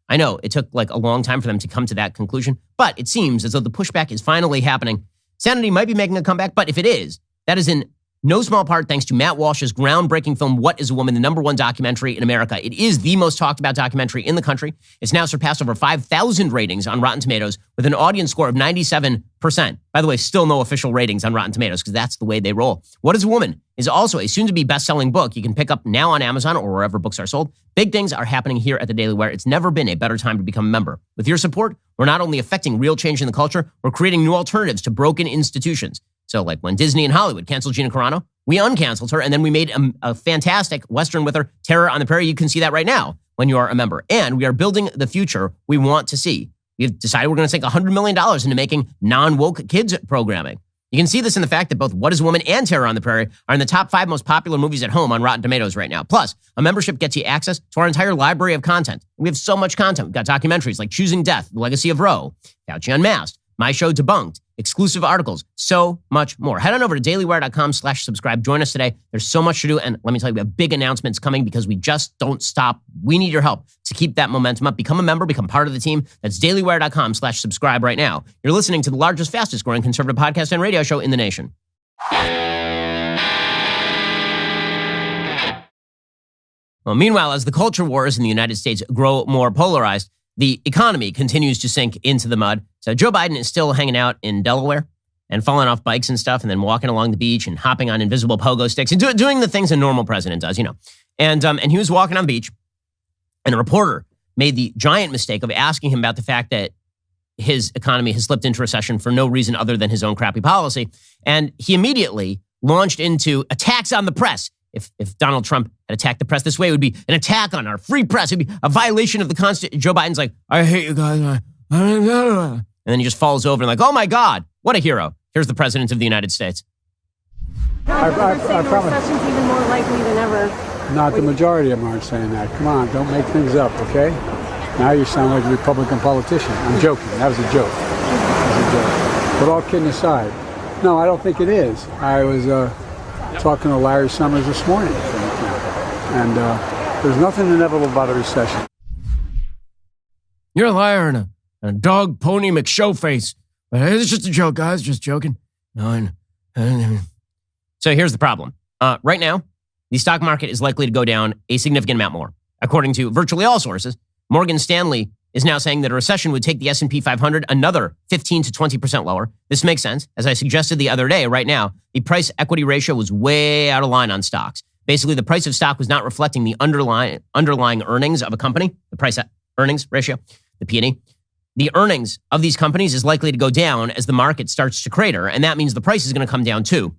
I know it took like a long time for them to come to that conclusion, but it seems as though the pushback is finally happening. Sanity might be making a comeback, but if it is, that is in no small part thanks to Matt Walsh's groundbreaking film, What is a Woman?, the #1 documentary in America. It is the most talked about documentary in the country. It's now surpassed over 5,000 ratings on Rotten Tomatoes with an audience score of 97%. By the way, still no official ratings on Rotten Tomatoes because that's the way they roll. What is a Woman? Is also a soon-to-be best-selling book you can pick up now on Amazon or wherever books are sold. Big things are happening here at the Daily Wire. It's never been a better time to become a member. With your support, we're not only affecting real change in the culture, we're creating new alternatives to broken institutions. So like when Disney and Hollywood canceled Gina Carano, we uncanceled her, and then we made a fantastic Western with her, Terror on the Prairie. You can see that right now when you are a member. And we are building the future we want to see. We've decided we're going to sink $100 million into making non-woke kids programming. You can see this in the fact that both What is a Woman and Terror on the Prairie are in the top 5 most popular movies at home on Rotten Tomatoes right now. Plus, a membership gets you access to our entire library of content. We have so much content. We've got documentaries like Choosing Death, The Legacy of Roe, Fauci Unmasked, My Show Debunked, exclusive articles, so much more. Head on over to dailywire.com/subscribe. Join us today. There's so much to do. And let me tell you, we have big announcements coming because we just don't stop. We need your help to keep that momentum up. Become a member, become part of the team. That's dailywire.com/subscribe right now. You're listening to the largest, fastest growing conservative podcast and radio show in the nation. Well, meanwhile, as the culture wars in the United States grow more polarized, the economy continues to sink into the mud. So Joe Biden is still hanging out in Delaware and falling off bikes and stuff and then walking along the beach and hopping on invisible pogo sticks and doing the things a normal president does, you know. And he was walking on the beach, and a reporter made the giant mistake of asking him about the fact that his economy has slipped into recession for no reason other than his own crappy policy. And he immediately launched into attacks on the press. If Donald Trump had attacked the press this way, it would be an attack on our free press. It would be a violation of the Constitution. Joe Biden's like, I hate you guys. And then he just falls over and like, oh my God, what a hero. Here's the president of the United States.
I promise. Recession's even more likely than ever. Not the majority of them aren't saying that. Come on, don't make things up, okay? Now you sound like a Republican politician. I'm joking. That was a joke. But all kidding aside, no, I don't think it is. I was talking to Larry Summers this morning, and there's nothing inevitable about a recession.
You're a liar and a dog pony McShowface. But it's just a joke, guys. Just joking. No, So here's the problem. Right now, the stock market is likely to go down a significant amount more. According to virtually all sources, Morgan Stanley is now saying that a recession would take the S&P 500 another 15 to 20% lower. This makes sense. As I suggested the other day, right now, the price-equity ratio was way out of line on stocks. Basically, the price of stock was not reflecting the underlying earnings of a company, the price earnings ratio, the P&E. The earnings of these companies is likely to go down as the market starts to crater, and that means the price is going to come down too.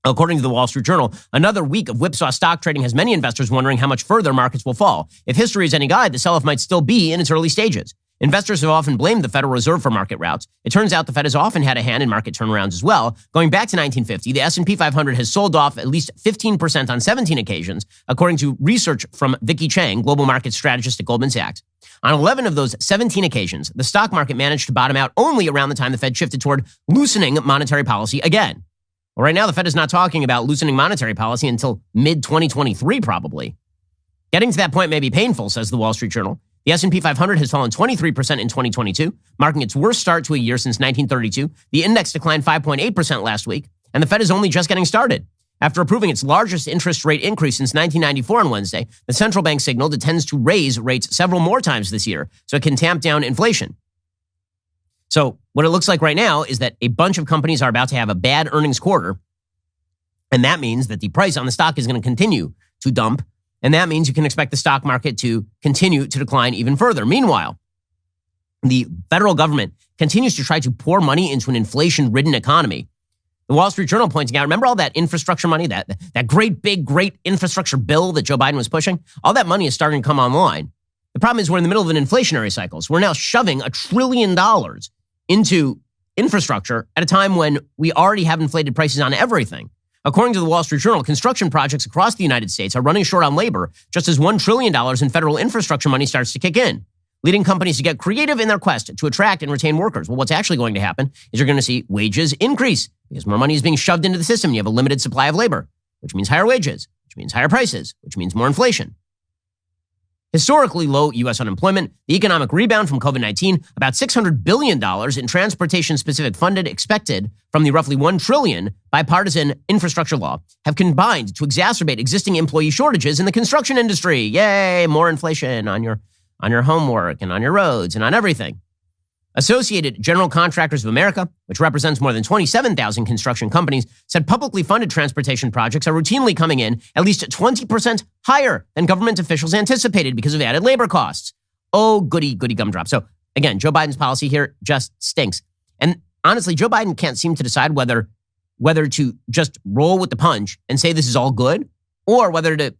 According to the Wall Street Journal, another week of whipsaw stock trading has many investors wondering how much further markets will fall. If history is any guide, the sell-off might still be in its early stages. Investors have often blamed the Federal Reserve for market routes. It turns out the Fed has often had a hand in market turnarounds as well. Going back to 1950, the S&P 500 has sold off at least 15% on 17 occasions, according to research from Vicky Chang, global market strategist at Goldman Sachs. On 11 of those 17 occasions, the stock market managed to bottom out only around the time the Fed shifted toward loosening monetary policy again. Well, right now, the Fed is not talking about loosening monetary policy until mid-2023, probably. Getting to that point may be painful, says the Wall Street Journal. The S&P 500 has fallen 23% in 2022, marking its worst start to a year since 1932. The index declined 5.8% last week, and the Fed is only just getting started. After approving its largest interest rate increase since 1994 on Wednesday, the central bank signaled it tends to raise rates several more times this year so it can tamp down inflation. So what it looks like right now is that a bunch of companies are about to have a bad earnings quarter, and that means that the price on the stock is going to continue to dump, and that means you can expect the stock market to continue to decline even further. Meanwhile, the federal government continues to try to pour money into an inflation-ridden economy. The Wall Street Journal pointing out, remember all that infrastructure money, that great infrastructure bill that Joe Biden was pushing? All that money is starting to come online. The problem is we're in the middle of an inflationary cycle. So we're now shoving $1 trillion into infrastructure at a time when we already have inflated prices on everything. According to the Wall Street Journal, construction projects across the United States are running short on labor just as $1 trillion in federal infrastructure money starts to kick in, leading companies to get creative in their quest to attract and retain workers. Well, what's actually going to happen is you're going to see wages increase because more money is being shoved into the system. You have a limited supply of labor, which means higher wages, which means higher prices, which means more inflation. Historically low U.S. unemployment, the economic rebound from COVID-19, about $600 billion in transportation-specific funded expected from the roughly $1 trillion bipartisan infrastructure law have combined to exacerbate existing employee shortages in the construction industry. Yay, more inflation on your homework and on your roads and on everything. Associated General Contractors of America, which represents more than 27,000 construction companies, said publicly funded transportation projects are routinely coming in at least 20% higher than government officials anticipated because of added labor costs. Oh, goody gumdrop. So again, Joe Biden's policy here just stinks. And honestly, Joe Biden can't seem to decide whether to just roll with the punch and say this is all good or whether to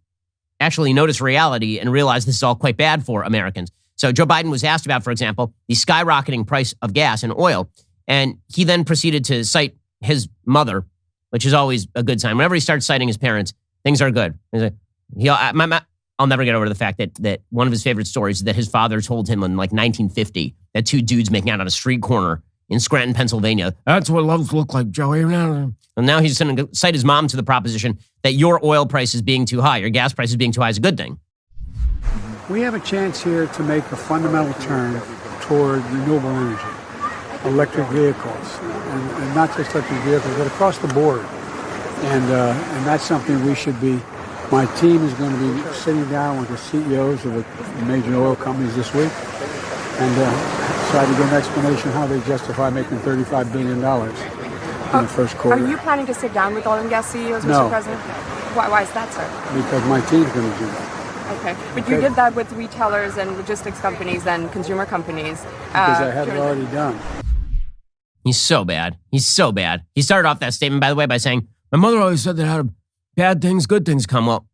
actually notice reality and realize this is all quite bad for Americans. So Joe Biden was asked about, for example, the skyrocketing price of gas and oil, and he then proceeded to cite his mother, which is always a good sign. Whenever he starts citing his parents, things are good. I'll never get over the fact that one of his favorite stories is that his father told him in like 1950 that two dudes making out on a street corner in Scranton, Pennsylvania, that's what loves look like, Joey. And now he's going to cite his mom to the proposition that your oil price is being too high, your gas price is being too high is a good thing.
We have a chance here to make a fundamental turn toward renewable energy, electric vehicles, and not just electric vehicles, but across the board. And that's something we should be. My team is going to be sitting down with the CEOs of the major oil companies this week and try to get an explanation how they justify making $35 billion in the first quarter.
Are you planning to sit down with oil and gas CEOs,
No.
Mr. President? Why is that, sir?
Because my team's going to do that.
Okay. But you did that with retailers and logistics companies and consumer companies.
Because I had it already done.
He's so bad. He's so bad. He started off that statement, by the way, by saying, my mother always said that out of bad things, good things come. Well,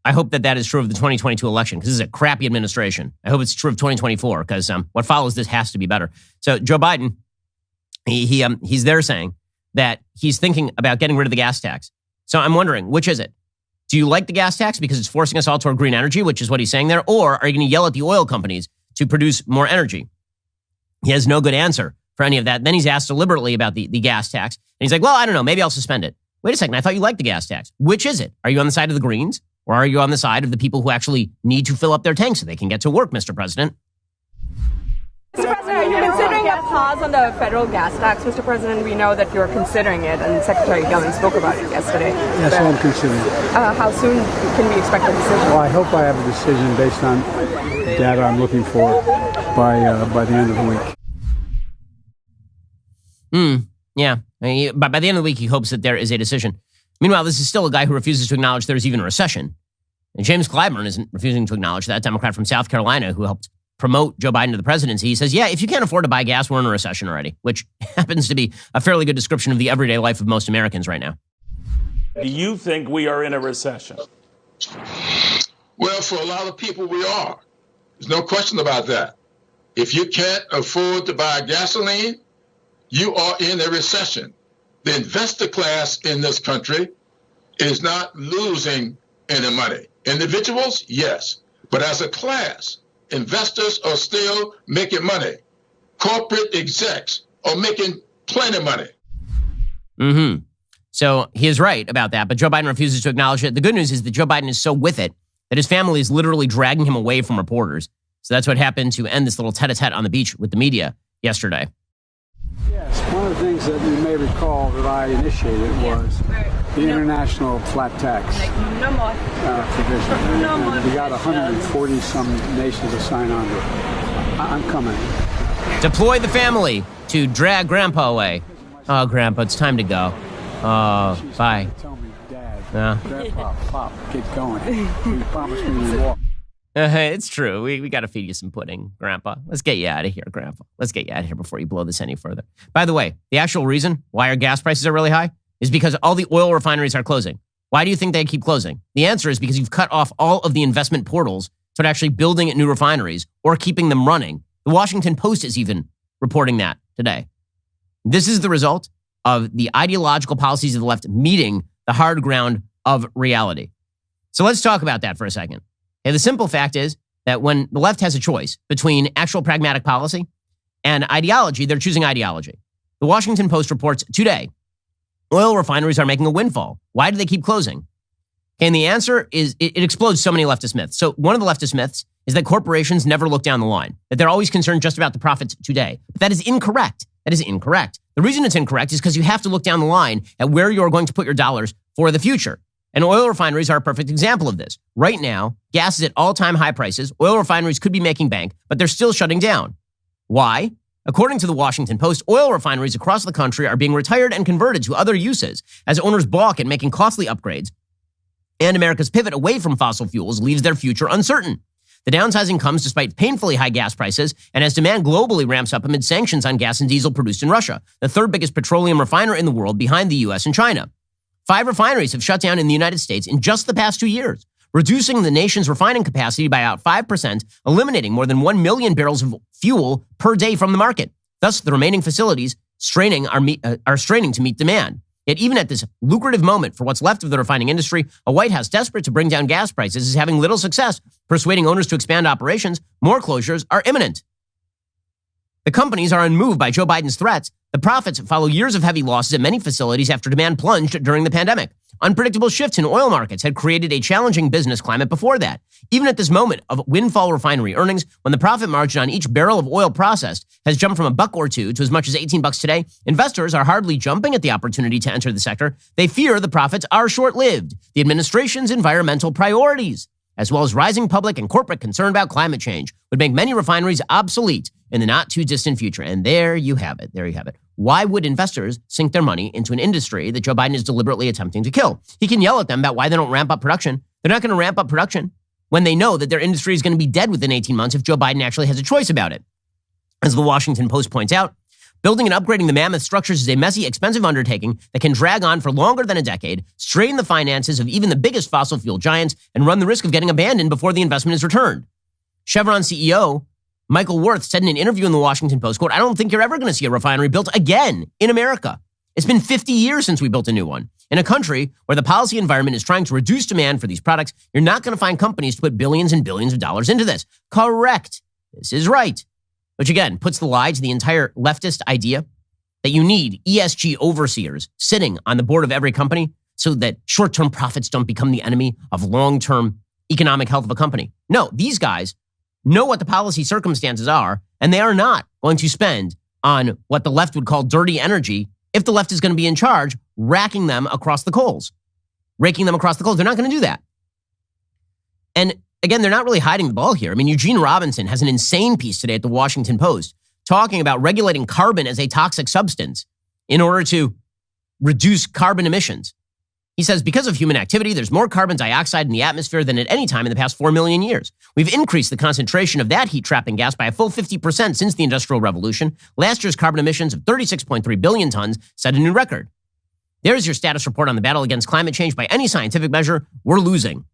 I hope that is true of the 2022 election because this is a crappy administration. I hope it's true of 2024 because what follows this has to be better. So Joe Biden, he's there saying that he's thinking about getting rid of the gas tax. So I'm wondering, which is it? Do you like the gas tax because it's forcing us all toward green energy, which is what he's saying there? Or are you going to yell at the oil companies to produce more energy? He has no good answer for any of that. Then he's asked deliberately about the gas tax. And he's like, well, I don't know. Maybe I'll suspend it. Wait a second. I thought you liked the gas tax. Which is it? Are you on the side of the Greens? Or are you on the side of the people who actually need to fill up their tanks so they can get to work, Mr. President?
Mr. President, are you considering a pause on the federal gas tax, Mr. President? We know that you're considering it, and Secretary Yellen spoke about it yesterday.
Yes, I'm considering it.
How soon can we expect a decision?
Well, I hope I have a decision based on data I'm looking for by the end of the week.
Yeah. But by the end of the week, he hopes that there is a decision. Meanwhile, this is still a guy who refuses to acknowledge there's even a recession. And James Clyburn isn't refusing to acknowledge that, Democrat from South Carolina who helped promote Joe Biden to the presidency. He says, yeah, if you can't afford to buy gas, we're in a recession already, which happens to be a fairly good description of the everyday life of most Americans right now.
Do you think we are in a recession?
Well, for a lot of people, we are. There's no question about that. If you can't afford to buy gasoline, you are in a recession. The investor class in this country is not losing any money. Individuals, yes. But as a class, investors are still making money. Corporate execs are making plenty of money.
Mm-hmm. So he is right about that, but Joe Biden refuses to acknowledge it. The good news is that Joe Biden is so with it that his family is literally dragging him away from reporters. So that's what happened to end this little tete-a-tete on the beach with the media yesterday.
Yes, one of the things that you may recall that I initiated was the international flat tax provision. And we got 140-some nations to sign on to it. I'm coming.
Deploy the family to drag Grandpa away. Oh, Grandpa, it's time to go. Oh, bye.
Tell me, Dad,
Yeah.
Grandpa, Pop, get going. You promised me you'd walk.
It's true. We got to feed you some pudding, Grandpa. Let's get you out of here, Grandpa. Let's get you out of here before you blow this any further. By the way, the actual reason why our gas prices are really high is because all the oil refineries are closing. Why do you think they keep closing? The answer is because you've cut off all of the investment portals toward actually building new refineries or keeping them running. The Washington Post is even reporting that today. This is the result of the ideological policies of the left meeting the hard ground of reality. So let's talk about that for a second. Okay, the simple fact is that when the left has a choice between actual pragmatic policy and ideology, they're choosing ideology. The Washington Post reports today, oil refineries are making a windfall. Why do they keep closing? Okay, and the answer is it explodes so many leftist myths. So one of the leftist myths is that corporations never look down the line, that they're always concerned just about the profits today. But that is incorrect. That is incorrect. The reason it's incorrect is because you have to look down the line at where you're going to put your dollars for the future. And oil refineries are a perfect example of this. Right now, gas is at all-time high prices. Oil refineries could be making bank, but they're still shutting down. Why? According to the Washington Post, oil refineries across the country are being retired and converted to other uses as owners balk at making costly upgrades, and America's pivot away from fossil fuels leaves their future uncertain. The downsizing comes despite painfully high gas prices and as demand globally ramps up amid sanctions on gas and diesel produced in Russia, the third biggest petroleum refiner in the world behind the U.S. and China. 5 refineries have shut down in the United States in just the past 2 years, reducing the nation's refining capacity by about 5%, eliminating more than 1 million barrels of fuel per day from the market. Thus, the remaining facilities are straining to meet demand. Yet even at this lucrative moment for what's left of the refining industry, a White House desperate to bring down gas prices is having little success persuading owners to expand operations. More closures are imminent. The companies are unmoved by Joe Biden's threats. The profits follow years of heavy losses at many facilities after demand plunged during the pandemic. Unpredictable shifts in oil markets had created a challenging business climate before that. Even at this moment of windfall refinery earnings, when the profit margin on each barrel of oil processed has jumped from $1 or $2 to as much as $18 today, investors are hardly jumping at the opportunity to enter the sector. They fear the profits are short-lived. The administration's environmental priorities, as well as rising public and corporate concern about climate change, would make many refineries obsolete in the not-too-distant future. And there you have it. There you have it. Why would investors sink their money into an industry that Joe Biden is deliberately attempting to kill? He can yell at them about why they don't ramp up production. They're not going to ramp up production when they know that their industry is going to be dead within 18 months if Joe Biden actually has a choice about it. As the Washington Post points out, building and upgrading the mammoth structures is a messy, expensive undertaking that can drag on for longer than a decade, strain the finances of even the biggest fossil fuel giants, and run the risk of getting abandoned before the investment is returned. Chevron CEO Michael Wirth said in an interview in the Washington Post, quote, "I don't think you're ever going to see a refinery built again in America. It's been 50 years since we built a new one. In a country where the policy environment is trying to reduce demand for these products, you're not going to find companies to put billions and billions of dollars into this." Correct. This is right. Which again puts the lie to the entire leftist idea that you need ESG overseers sitting on the board of every company so that short-term profits don't become the enemy of long-term economic health of a company. No, these guys know what the policy circumstances are, and they are not going to spend on what the left would call dirty energy if the left is going to be in charge, racking them across the coals. Raking them across the coals. They're not going to do that. And again, they're not really hiding the ball here. I mean, Eugene Robinson has an insane piece today at the Washington Post talking about regulating carbon as a toxic substance in order to reduce carbon emissions. He says, because of human activity, there's more carbon dioxide in the atmosphere than at any time in the past 4 million years. We've increased the concentration of that heat-trapping gas by a full 50% since the Industrial Revolution. Last year's carbon emissions of 36.3 billion tons set a new record. There's your status report on the battle against climate change. By any scientific measure, we're losing.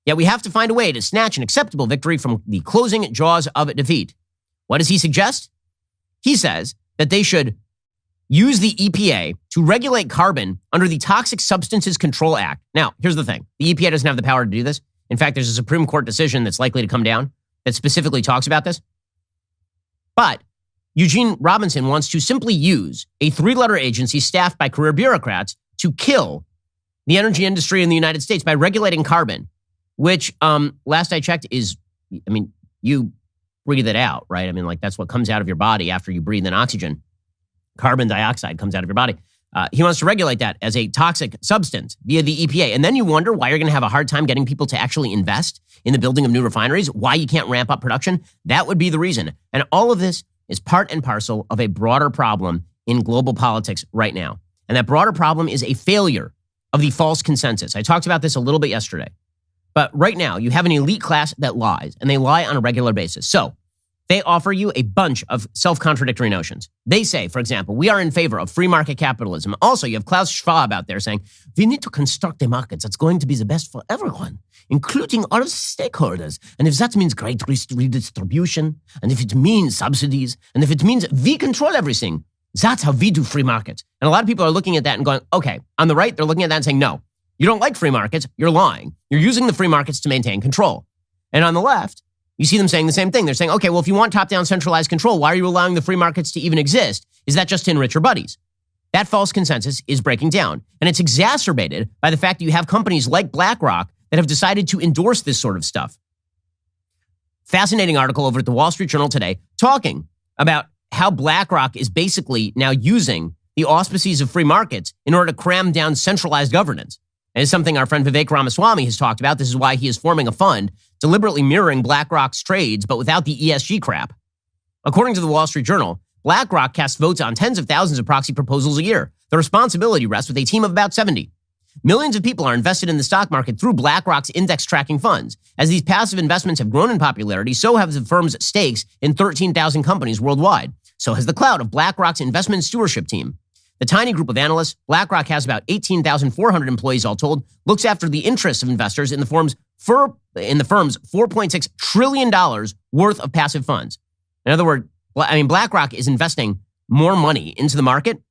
Yet we have to find a way to snatch an acceptable victory from the closing jaws of defeat. What does he suggest? He says that they should use the EPA to regulate carbon under the Toxic Substances Control Act. Now, here's the thing. The EPA doesn't have the power to do this. In fact, there's a Supreme Court decision that's likely to come down that specifically talks about this. But Eugene Robinson wants to simply use a 3-letter agency staffed by career bureaucrats to kill the energy industry in the United States by regulating carbon, which, last I checked, is, you breathe it out, right? That's what comes out of your body after you breathe in oxygen. Carbon dioxide comes out of your body. He wants to regulate that as a toxic substance via the EPA. And then you wonder why you're going to have a hard time getting people to actually invest in the building of new refineries, why you can't ramp up production. That would be the reason. And all of this is part and parcel of a broader problem in global politics right now. And that broader problem is a failure of the false consensus. I talked about this a little bit yesterday. But right now, you have an elite class that lies, and they lie on a regular basis. So they offer you a bunch of self-contradictory notions. They say, for example, we are in favor of free market capitalism. Also, you have Klaus Schwab out there saying, we need to construct a market that's going to be the best for everyone, including all stakeholders. And if that means great redistribution, and if it means subsidies, and if it means we control everything, that's how we do free markets. And a lot of people are looking at that and going, okay, on the right, they're looking at that and saying, no, you don't like free markets, you're lying. You're using the free markets to maintain control. And on the left, you see them saying the same thing. They're saying, okay, well, if you want top-down centralized control, why are you allowing the free markets to even exist? Is that just to enrich your buddies? That false consensus is breaking down. And it's exacerbated by the fact that you have companies like BlackRock that have decided to endorse this sort of stuff. Fascinating article over at the Wall Street Journal today talking about how BlackRock is basically now using the auspices of free markets in order to cram down centralized governance. And it's something our friend Vivek Ramaswamy has talked about. This is why he is forming a fund deliberately mirroring BlackRock's trades, but without the ESG crap. According to the Wall Street Journal, BlackRock casts votes on tens of thousands of proxy proposals a year. The responsibility rests with a team of about 70. Millions of people are invested in the stock market through BlackRock's index tracking funds. As these passive investments have grown in popularity, so have the firm's stakes in 13,000 companies worldwide. So has the clout of BlackRock's investment stewardship team. The tiny group of analysts, BlackRock has about 18,400 employees all told, looks after the interests of investors in the firm's $4.6 trillion worth of passive funds. In other words, BlackRock is investing more money into the market.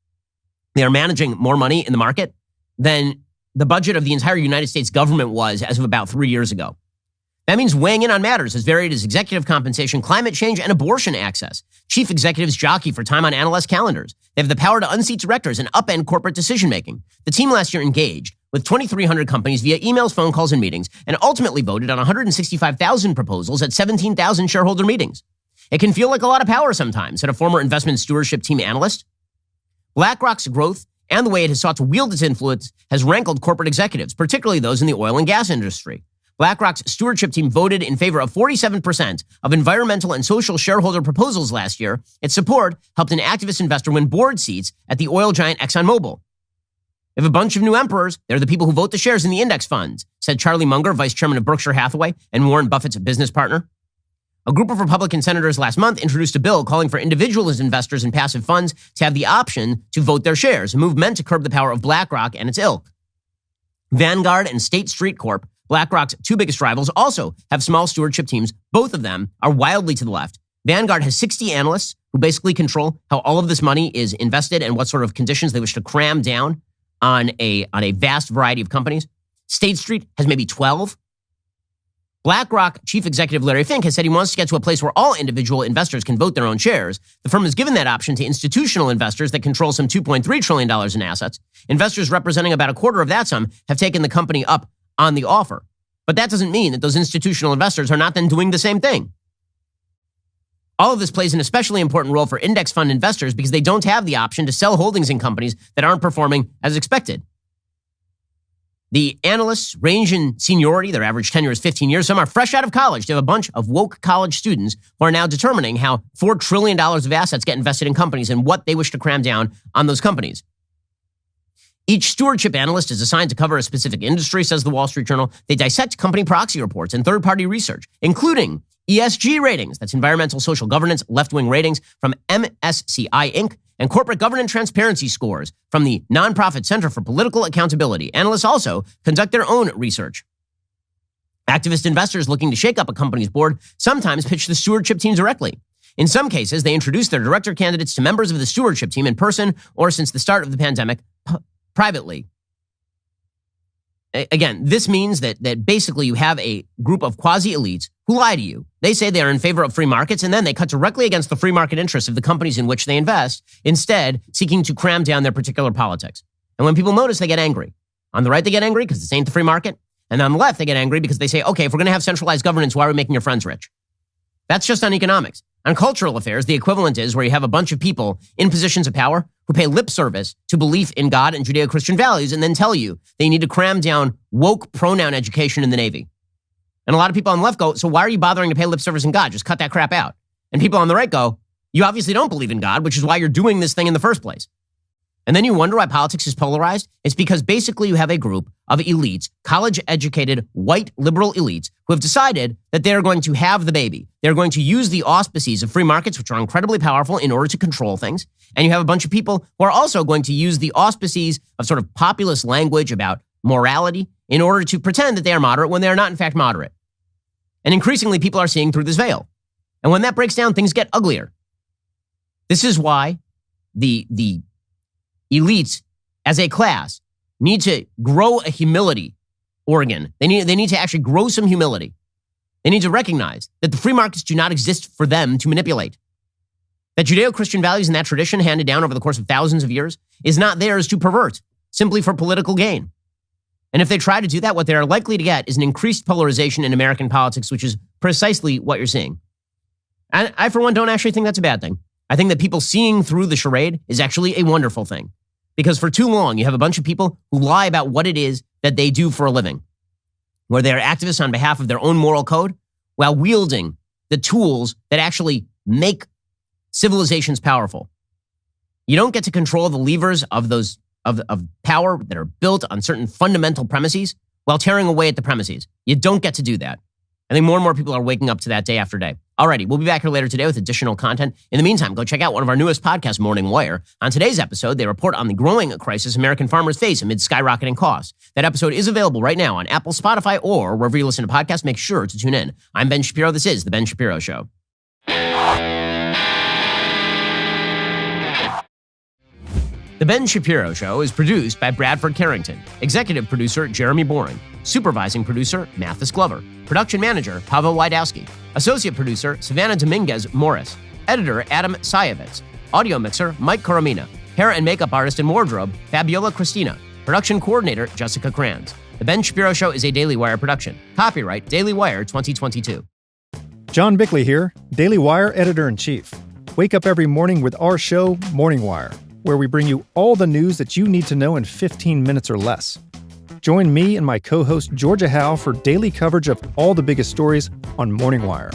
They are managing more money in the market than the budget of the entire United States government was as of about 3 years ago. That means weighing in on matters as varied as executive compensation, climate change, and abortion access. Chief executives jockey for time on analyst calendars. They have the power to unseat directors and upend corporate decision-making. The team last year engaged with 2,300 companies via emails, phone calls, and meetings, and ultimately voted on 165,000 proposals at 17,000 shareholder meetings. It can feel like a lot of power sometimes, said a former investment stewardship team analyst. BlackRock's growth and the way it has sought to wield its influence has rankled corporate executives, particularly those in the oil and gas industry. BlackRock's stewardship team voted in favor of 47% of environmental and social shareholder proposals last year. Its support helped an activist investor win board seats at the oil giant ExxonMobil. We have a bunch of new emperors. They're the people who vote the shares in the index funds, said Charlie Munger, vice chairman of Berkshire Hathaway and Warren Buffett's business partner. A group of Republican senators last month introduced a bill calling for individual investors in passive funds to have the option to vote their shares, a move meant to curb the power of BlackRock and its ilk. Vanguard and State Street Corp, BlackRock's two biggest rivals, also have small stewardship teams. Both of them are wildly to the left. Vanguard has 60 analysts who basically control how all of this money is invested and what sort of conditions they wish to cram down on a vast variety of companies. State Street has maybe 12. BlackRock chief executive Larry Fink has said he wants to get to a place where all individual investors can vote their own shares. The firm has given that option to institutional investors that control some $2.3 trillion in assets. Investors representing about a quarter of that sum have taken the company up on the offer. But that doesn't mean that those institutional investors are not then doing the same thing. All of this plays an especially important role for index fund investors because they don't have the option to sell holdings in companies that aren't performing as expected. The analysts range in seniority. Their average tenure is 15 years. Some are fresh out of college. They have a bunch of woke college students who are now determining how $4 trillion of assets get invested in companies and what they wish to cram down on those companies. Each stewardship analyst is assigned to cover a specific industry, says the Wall Street Journal. They dissect company proxy reports and third-party research, including ESG ratings, that's environmental social governance, left-wing ratings from MSCI Inc., and corporate governance transparency scores from the nonprofit Center for Political Accountability. Analysts also conduct their own research. Activist investors looking to shake up a company's board sometimes pitch the stewardship team directly. In some cases, they introduce their director candidates to members of the stewardship team in person or, since the start of the pandemic, privately. Again, this means that basically you have a group of quasi-elites who lie to you. They say they are in favor of free markets, and then they cut directly against the free market interests of the companies in which they invest, instead seeking to cram down their particular politics. And when people notice, they get angry. On the right, they get angry because this ain't the free market. And on the left, they get angry because they say, okay, if we're going to have centralized governance, why are we making your friends rich? That's just on economics. On cultural affairs, the equivalent is where you have a bunch of people in positions of power who pay lip service to belief in God and Judeo-Christian values and then tell you they need to cram down woke pronoun education in the Navy. And a lot of people on the left go, so why are you bothering to pay lip service in God? Just cut that crap out. And people on the right go, you obviously don't believe in God, which is why you're doing this thing in the first place. And then you wonder why politics is polarized? It's because basically you have a group of elites, college-educated, white liberal elites, who have decided that they're going to have the baby. They're going to use the auspices of free markets, which are incredibly powerful, in order to control things. And you have a bunch of people who are also going to use the auspices of sort of populist language about morality in order to pretend that they are moderate when they are not, in fact, moderate. And increasingly, people are seeing through this veil. And when that breaks down, things get uglier. This is why the elites, as a class, need to grow a humility organ. They need to actually grow some humility. They need to recognize that the free markets do not exist for them to manipulate. That Judeo-Christian values and that tradition handed down over the course of thousands of years is not theirs to pervert, simply for political gain. And if they try to do that, what they're likely to get is an increased polarization in American politics, which is precisely what you're seeing. And I, for one, don't actually think that's a bad thing. I think that people seeing through the charade is actually a wonderful thing. Because for too long, you have a bunch of people who lie about what it is that they do for a living, where they are activists on behalf of their own moral code while wielding the tools that actually make civilizations powerful. You don't get to control the levers of those of power that are built on certain fundamental premises while tearing away at the premises. You don't get to do that. I think more and more people are waking up to that day after day. Alrighty, we'll be back here later today with additional content. In the meantime, go check out one of our newest podcasts, Morning Wire. On today's episode, they report on the growing crisis American farmers face amid skyrocketing costs. That episode is available right now on Apple, Spotify, or wherever you listen to podcasts. Make sure to tune in. I'm Ben Shapiro. This is The Ben Shapiro Show. The Ben Shapiro Show is produced by Bradford Carrington, executive producer Jeremy Boring, supervising producer Mathis Glover, production manager Pavel Wydowski, associate producer Savannah Dominguez Morris, editor Adam Sayevitz, audio mixer Mike Coromina, hair and makeup artist and wardrobe Fabiola Cristina, production coordinator Jessica Kranz. The Ben Shapiro Show is a Daily Wire production. Copyright Daily Wire 2022.
John Bickley here, Daily Wire editor-in-chief. Wake up every morning with our show, Morning Wire, where we bring you all the news that you need to know in 15 minutes or less. Join me and my co-host Georgia Howe for daily coverage of all the biggest stories on Morning Wire.